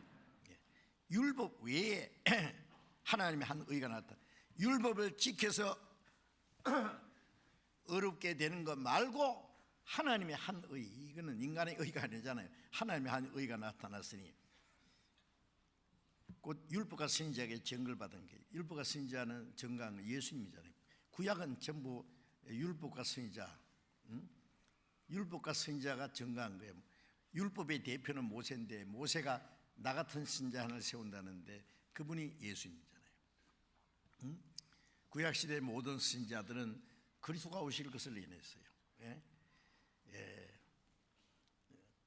율법 외에 하나님의 한 의가 나타나. 율법을 지켜서 어렵게 되는 것 말고 하나님의 한 의, 이거는 인간의 의가 아니잖아요. 하나님의 한 의가 나타났으니 곧 율법과 선지자에게 증거를 받은 게, 율법과 선지자는 증거한 예수님이잖아요. 구약은 전부 율법과 선지자, 율법과 선지자가 증거한 거예요. 율법의 대표는 모세인데 모세가 나 같은 선지자 하나를 세운다는데 그분이 예수님이잖아요. 구약 시대의 모든 선지자들은 그리스도가 오실 것을 예언했어요.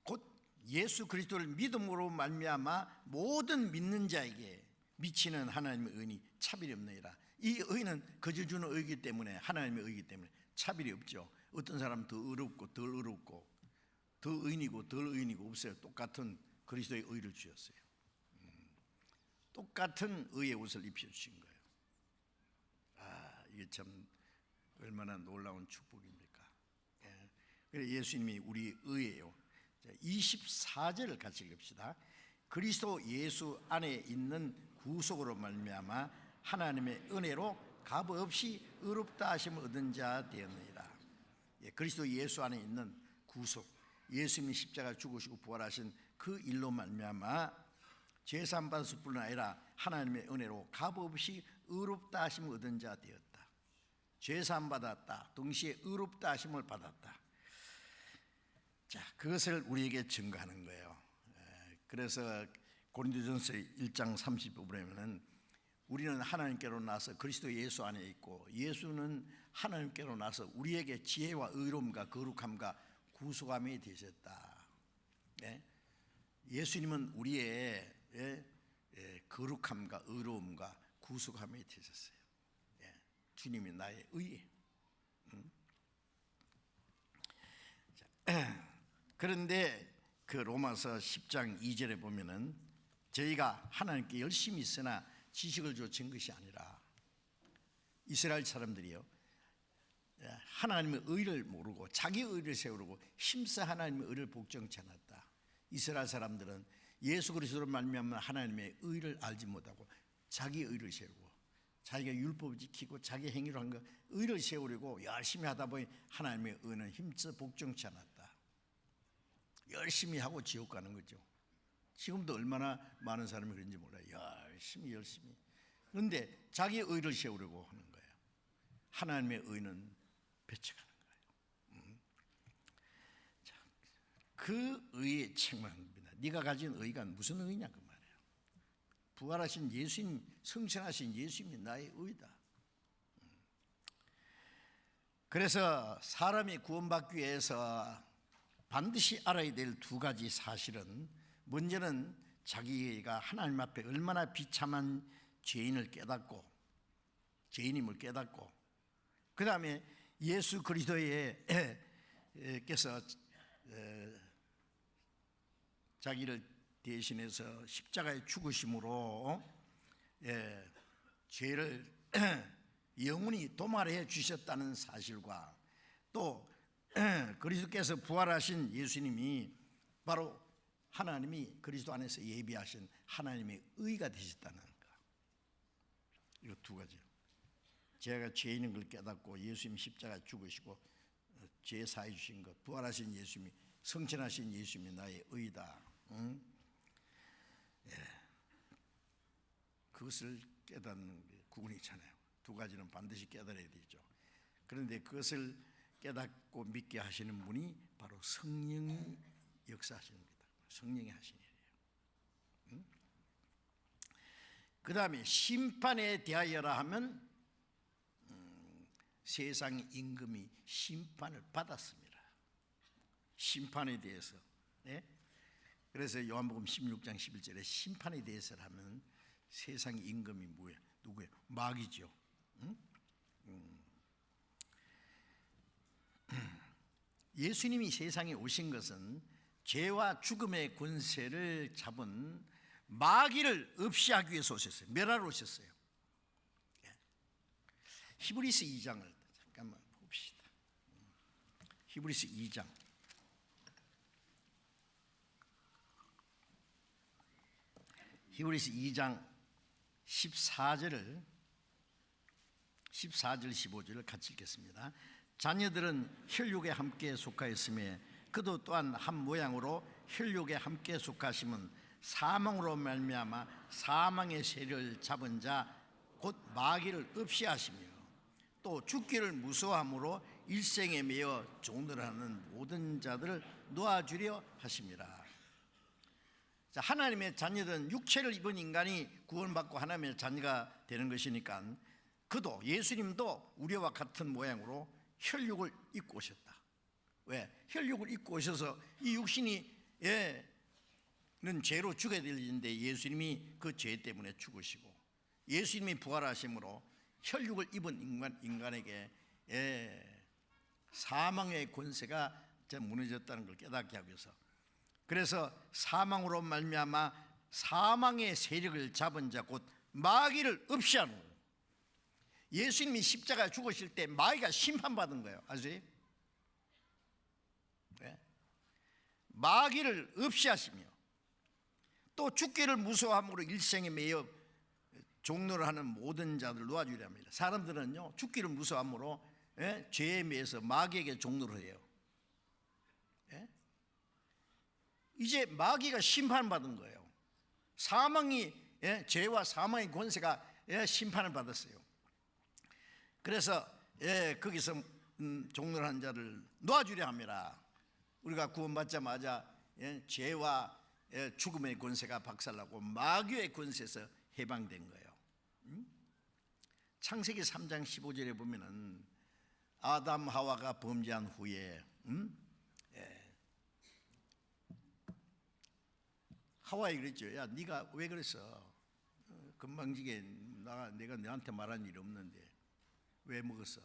곧 예수 그리스도를 믿음으로 말미암아 모든 믿는 자에게 미치는 하나님의 의는 차별이 없느니라. 이 의는 거저 주는 의이기 때문에, 하나님의 의이기 때문에 차별이 없죠. 어떤 사람은 더 어렵고 덜 어렵고, 더 의인이고 덜 의인이고 없어요. 똑같은 그리스도의 의를 주셨어요. 똑같은 의의 옷을 입혀주신 거예요. 이게 참 얼마나 놀라운 축복입니까? 그래서 예수님이 우리 의예요. 24절을 같이 읽읍시다. 그리스도 예수 안에 있는 구속으로 말미암아 하나님의 은혜로 값없이 의롭다 하심을 얻은 자 되었느니라. 그리스도 예수 안에 있는 구속, 예수님이 십자가 죽으시고 부활하신 그 일로 말미암아 죄사함 받았을 뿐 아니라 하나님의 은혜로 값없이 의롭다 하심을 얻은 자 되었다. 죄사함 받았다, 동시에 의롭다 하심을 받았다. 자, 그것을 우리에게 증거하는 거예요. 그래서 고린도전서 1장 30부분에는 우리는 하나님께로 나서 그리스도 예수 안에 있고, 예수는 하나님께로 나서 우리에게 지혜와 의로움과 거룩함과 구속함이 되셨다. 예수님은 우리의 거룩함과 의로움과 구속함이 되셨어요. 주님이 나의 의예요. 그런데 그 로마서 10장 2절에 보면은 저희가 하나님께 열심히 있으나 지식을 좇은 것이 아니라, 이스라엘 사람들이요, 하나님의 의를 모르고 자기 의를 세우려고 힘써 하나님의 의를 복종치 않았다. 이스라엘 사람들은 예수 그리스도로 말미암아 하나님의 의를 알지 못하고 자기 의를 세우고, 자기가 율법을 지키고 자기 행위로 한 것 의를 세우려고 열심히 하다 보니 하나님의 의는 힘써 복종치 않았다. 열심히 하고 지옥 가는 거죠. 지금도 얼마나 많은 사람이 그런지 몰라요. 열심히. 그런데 자기 의를 세우려고 하는 거예요. 하나님의 의는 배척하는 거예요. 자, 그 의에 책망합니다. 네가 가진 의가 무슨 의냐 그 말이에요. 부활하신 예수님, 성천하신 예수님이 나의 의다. 그래서 사람이 구원받기 위해서 반드시 알아야 될 두 가지 사실은, 먼저는 자기가 하나님 앞에 얼마나 비참한 죄인임을 깨닫고, 그 다음에 예수 그리스도께서 자기를 대신해서 십자가에 죽으심으로 죄를 영원히 도말해 주셨다는 사실과, 또 그리스도께서 부활하신 예수님이 바로 하나님이 그리스도 안에서 예비하신 하나님의 의가 되셨다는 것. 이거 두 가지요. 제가 죄인인 걸 깨닫고 예수님 십자가 죽으시고 죄 사해 주신 것, 부활하신 예수님이, 성천하신 예수님이 나의 의다. 그것을 깨닫는 게 구원이잖아요. 두 가지는 반드시 깨달아야 되죠. 그런데 그것을 깨닫고 믿게 하시는 분이 바로 성령이 역사하시는 겁니다. 성령이 하시는 일이에요. 그 다음에 심판에 대하여라 하면 세상 임금이 심판을 받았습니다. 심판에 대해서. 그래서 요한복음 16장 11절에 심판에 대해서 하면 세상 임금이 뭐예요? 누구예요? 마귀죠. 예수님이 세상에 오신 것은 죄와 죽음의 권세를 잡은 마귀를 없이 하기 위해서 오셨어요. 멸하러 오셨어요. 히브리서 2장을 잠깐만 봅시다. 히브리서 2장. 히브리서 2장 14절 15절을 같이 읽겠습니다. 자녀들은 혈육에 함께 속하였으며 그도 또한 한 모양으로 혈육에 함께 속하심은 사망으로 말미암아 사망의 세를 잡은 자 곧 마귀를 없이 하시며 또 죽기를 무서워함으로 일생에 매여 종노를 하는 모든 자들을 놓아주려 하심이라. 자, 하나님의 자녀들은 육체를 입은 인간이 구원받고 하나님의 자녀가 되는 것이니까 그도 예수님도 우리와 같은 모양으로 혈육을 입고 오셨다. 왜? 혈육을 입고 오셔서 이 육신이 는 죄로 죽어야 될 일인데 예수님이 그 죄 때문에 죽으시고 예수님이 부활하심으로 혈육을 입은 인간에게 사망의 권세가 무너졌다는 걸 깨닫게 하기 위해서, 그래서 사망으로 말미암아 사망의 세력을 잡은 자 곧 마귀를 없이 하는 거예요. 예수님이 십자가에 죽으실 때 마귀가 심판받은 거예요. 아세요? 네? 마귀를 없이 하시며 또 죽기를 무서워함으로 일생에 매여 종노를 하는 모든 자들을 놓아주려 합니다. 사람들은요 죽기를 무서워함으로 죄에 매여서 마귀에게 종노를 해요. 이제 마귀가 심판받은 거예요. 사망이 죄와 사망의 권세가 심판을 받았어요. 그래서 거기서 종노를 하는 자를 놓아주려 합니다. 우리가 구원받자마자 죄와 죽음의 권세가 박살나고 마귀의 권세에서 해방된 거예요. 창세기 3장 15절에 보면은 아담 하와가 범죄한 후에 하와에 그랬죠. 야, 네가 왜 그랬어? 금방지게 내가 너한테 말한 일이 없는데 왜 먹었어?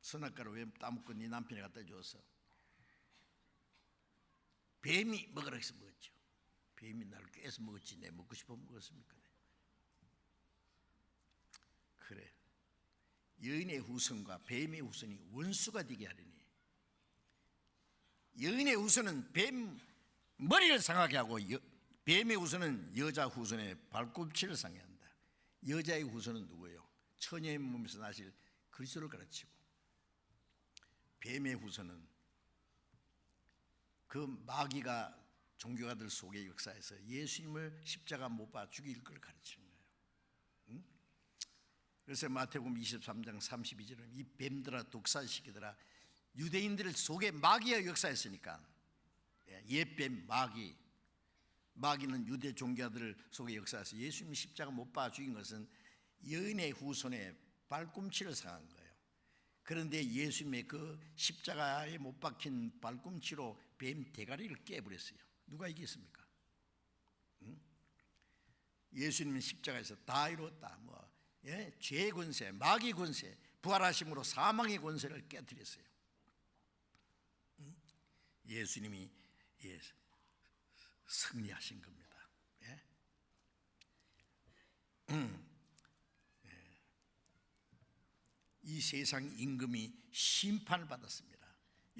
선악과를 왜 따먹고 네 남편이 갖다 줬어? 뱀이 먹으라 해서 먹었죠. 뱀이 나를 꿰서 먹었지 내 먹고 싶어 먹었습니까? 그래, 여인의 후손과 뱀의 후손이 원수가 되게 하리니 여인의 후손은 뱀 머리를 상하게 하고 뱀의 후손은 여자 후손의 발꿈치를 상해 한다. 여자의 후손은 누구예요? 처녀의 몸에서 나실 그리스도를 가르치고 뱀의 후손은 그 마귀가 종교가들 속의 역사에서 예수님을 십자가 못 박아 죽일 걸 가르치는 거예요. 그래서 마태복음 23장 32절은 이 뱀들아 독사시키더라. 유대인들 속에 마귀가 역사했으니까 옛뱀 마귀는 유대 종교가들 속의 역사에서 예수님 십자가 못 박아 죽인 것은 여인의 후손의 발꿈치를 상한 거예요. 그런데 예수님의 그 십자가에 못 박힌 발꿈치로 뱀 대가리를 깨버렸어요. 누가 이겼습니까? 예수님은 십자가에서 다 이뤘다. 죄의 권세, 마귀 권세, 부활하심으로 사망의 권세를 깨뜨렸어요. 예수님이 승리하신 겁니다. 이 세상 임금이 심판을 받았습니다.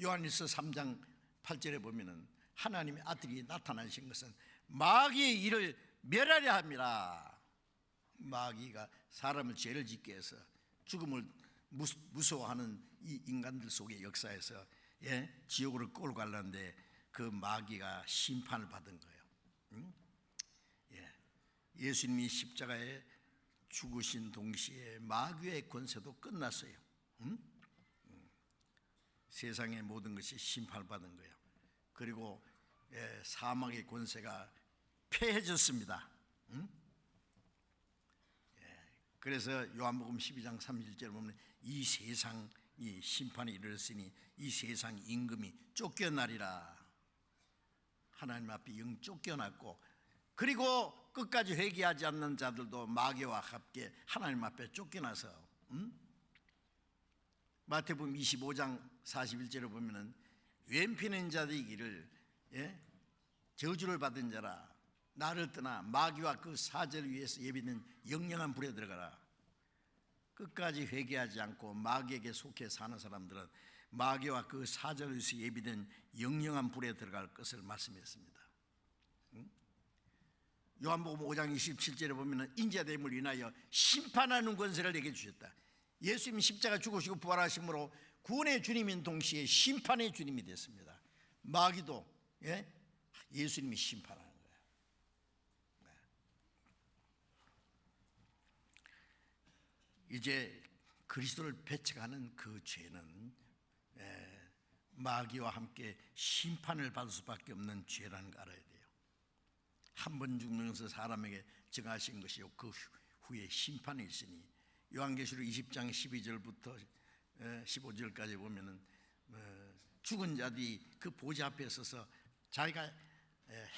요한일서 3장 8절에 보면은 하나님의 아들이 나타나신 것은 마귀의 일을 멸하려 합니다. 마귀가 사람을 죄를 짓게 해서 죽음을 무서워하는 이 인간들 속의 역사에서 지옥으로 끌고 가려는데 그 마귀가 심판을 받은 거예요. 예수님이 십자가에 죽으신 동시에 마귀의 권세도 끝났어요. 세상의 모든 것이 심판을 받은 거예요. 그리고 사망의 권세가 폐해졌습니다. 그래서 요한복음 12장 31절에 보면 이 세상이 심판이 이르렀으니 이 세상 임금이 쫓겨나리라. 하나님 앞에 영 쫓겨났고, 그리고 끝까지 회개하지 않는 자들도 마귀와 함께 하나님 앞에 쫓겨나서 마태복음 25장 41절에 보면은 왼피는 자들이 이르기를 저주를 받은 자라 나를 떠나 마귀와 그 사제를 위해서 예비된 영영한 불에 들어가라. 끝까지 회개하지 않고 마귀에게 속해 사는 사람들은 마귀와 그 사제를 위해서 예비된 영영한 불에 들어갈 것을 말씀했습니다. 요한복음 5장 27절에 보면 인자됨을 인하여 심판하는 권세를 내게 주셨다. 예수님이 십자가 죽으시고 부활하심으로 구원의 주님인 동시에 심판의 주님이 됐습니다. 마귀도 예수님이 심판하는 거예요. 이제 그리스도를 배척하는 그 죄는 마귀와 함께 심판을 받을 수밖에 없는 죄라는 걸 알아야 돼요. 한 번 죽으면서 사람에게 정하신 것이요 그 후에 심판이 있으니, 요한계시록 20장 12절부터 15절까지 보면은 죽은 자들이 그 보좌 앞에 서서 자기가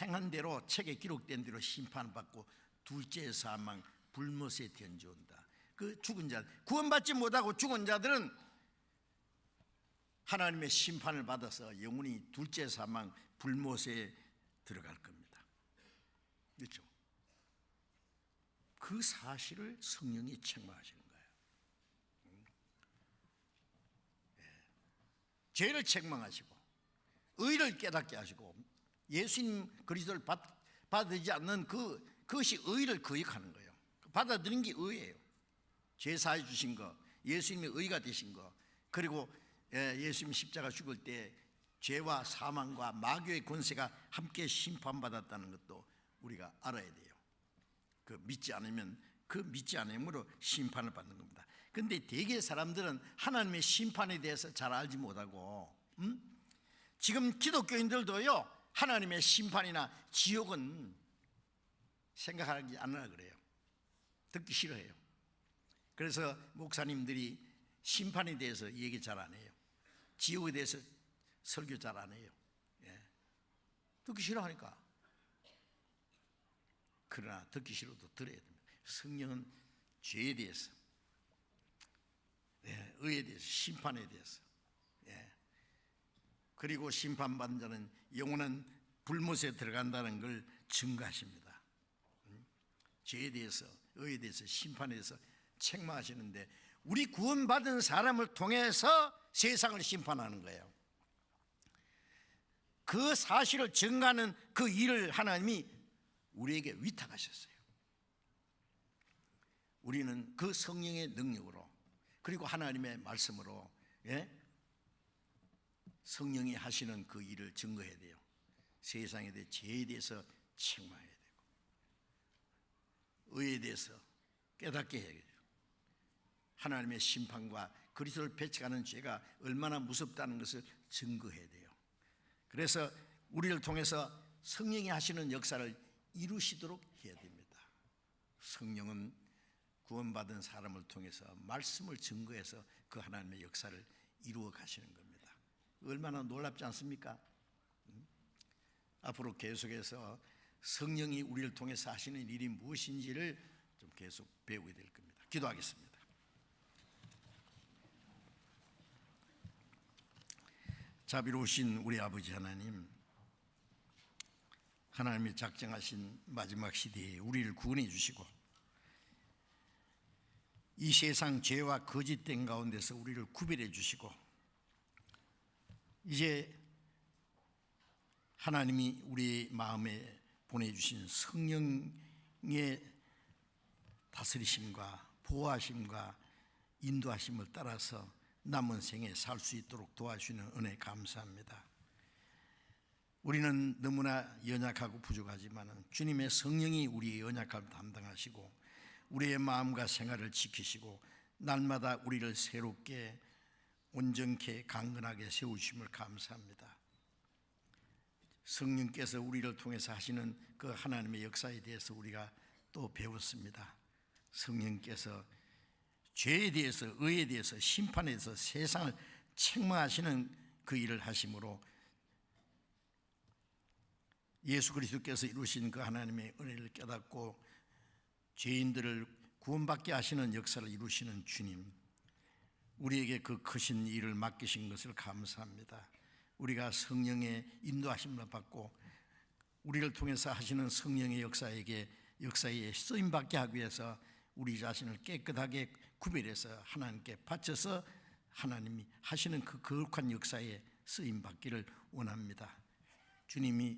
행한 대로 책에 기록된 대로 심판받고 둘째 사망 불못에 던져온다. 그 죽은 자, 구원받지 못하고 죽은 자들은 하나님의 심판을 받아서 영원히 둘째 사망 불못에 들어갈 겁니다. 그렇죠? 그 사실을 성령이 책망하시는 거예요. 죄를 책망하시고 의를 깨닫게 하시고, 예수님 그리스도를 받지 않는 그것이 의를 거역하는 거예요. 받아들인 게 의예요. 죄 사해 주신 거, 예수님의 의가 되신 거, 그리고 예수님 십자가 죽을 때 죄와 사망과 마귀의 권세가 함께 심판받았다는 것도 우리가 알아야 돼요. 그 믿지 않으면 그 믿지 않음으로 심판을 받는 겁니다. 그런데 대개 사람들은 하나님의 심판에 대해서 잘 알지 못하고, 지금 기독교인들도요 하나님의 심판이나 지옥은 생각하지 않으라 그래요. 듣기 싫어해요. 그래서 목사님들이 심판에 대해서 얘기 잘 안 해요. 지옥에 대해서 설교 잘 안 해요. 듣기 싫어하니까. 그러나 듣기 싫어도 들어야 됩니다. 성령은 죄에 대해서, 의에 대해서, 심판에 대해서, 그리고 심판받은 자는 영원한 불못에 들어간다는 걸 증거하십니다. 죄에 대해서, 의에 대해서, 심판에 대해서 책망하시는데, 우리 구원받은 사람을 통해서 세상을 심판하는 거예요. 그 사실을 증거하는 그 일을 하나님이 우리에게 위탁하셨어요. 우리는 그 성령의 능력으로, 그리고 하나님의 말씀으로 성령이 하시는 그 일을 증거해야 돼요. 세상에 대해 죄에 대해서 책망해야 되고, 의에 대해서 깨닫게 해야 돼요. 하나님의 심판과 그리스도를 배척하는 죄가 얼마나 무섭다는 것을 증거해야 돼요. 그래서 우리를 통해서 성령이 하시는 역사를 이루시도록 해야 됩니다. 성령은 구원받은 사람을 통해서 말씀을 증거해서 그 하나님의 역사를 이루어 가시는 겁니다. 얼마나 놀랍지 않습니까? 앞으로 계속해서 성령이 우리를 통해서 하시는 일이 무엇인지를 좀 계속 배우게 될 겁니다. 기도하겠습니다. 자비로우신 우리 아버지 하나님, 하나님이 작정하신 마지막 시대에 우리를 구원해 주시고, 이 세상 죄와 거짓된 가운데서 우리를 구별해 주시고, 이제 하나님이 우리 마음에 보내주신 성령의 다스리심과 보호하심과 인도하심을 따라서 남은 생에 살 수 있도록 도와주시는 은혜 감사합니다. 우리는 너무나 연약하고 부족하지만 주님의 성령이 우리의 연약함을 담당하시고 우리의 마음과 생활을 지키시고 날마다 우리를 새롭게 온전케 강건하게 세우심을 감사합니다. 성령께서 우리를 통해서 하시는 그 하나님의 역사에 대해서 우리가 또 배웠습니다. 성령께서 죄에 대해서, 의에 대해서, 심판에 대해서 세상을 책망하시는 그 일을 하심으로 예수 그리스도께서 이루신 그 하나님의 은혜를 깨닫고 죄인들을 구원받게 하시는 역사를 이루시는 주님, 우리에게 그 크신 일을 맡기신 것을 감사합니다. 우리가 성령의 인도하심을 받고 우리를 통해서 하시는 성령의 역사에 쓰임받게 하기 위해서 우리 자신을 깨끗하게 구별해서 하나님께 바쳐서 하나님이 하시는 그 거룩한 역사에 쓰임받기를 원합니다. 주님이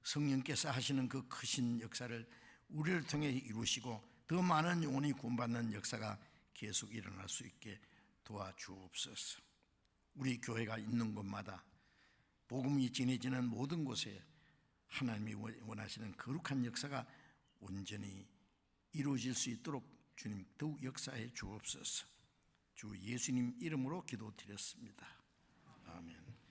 성령께서 하시는 그 크신 역사를 우리를 통해 이루시고 더 많은 영혼이 구원받는 역사가 계속 일어날 수 있게 도와주옵소서. 우리 교회가 있는 곳마다 복음이 전해지는 모든 곳에 하나님이 원하시는 거룩한 역사가 온전히 이루어질 수 있도록 주님 더욱 역사해 주옵소서. 주 예수님 이름으로 기도드렸습니다. 아멘.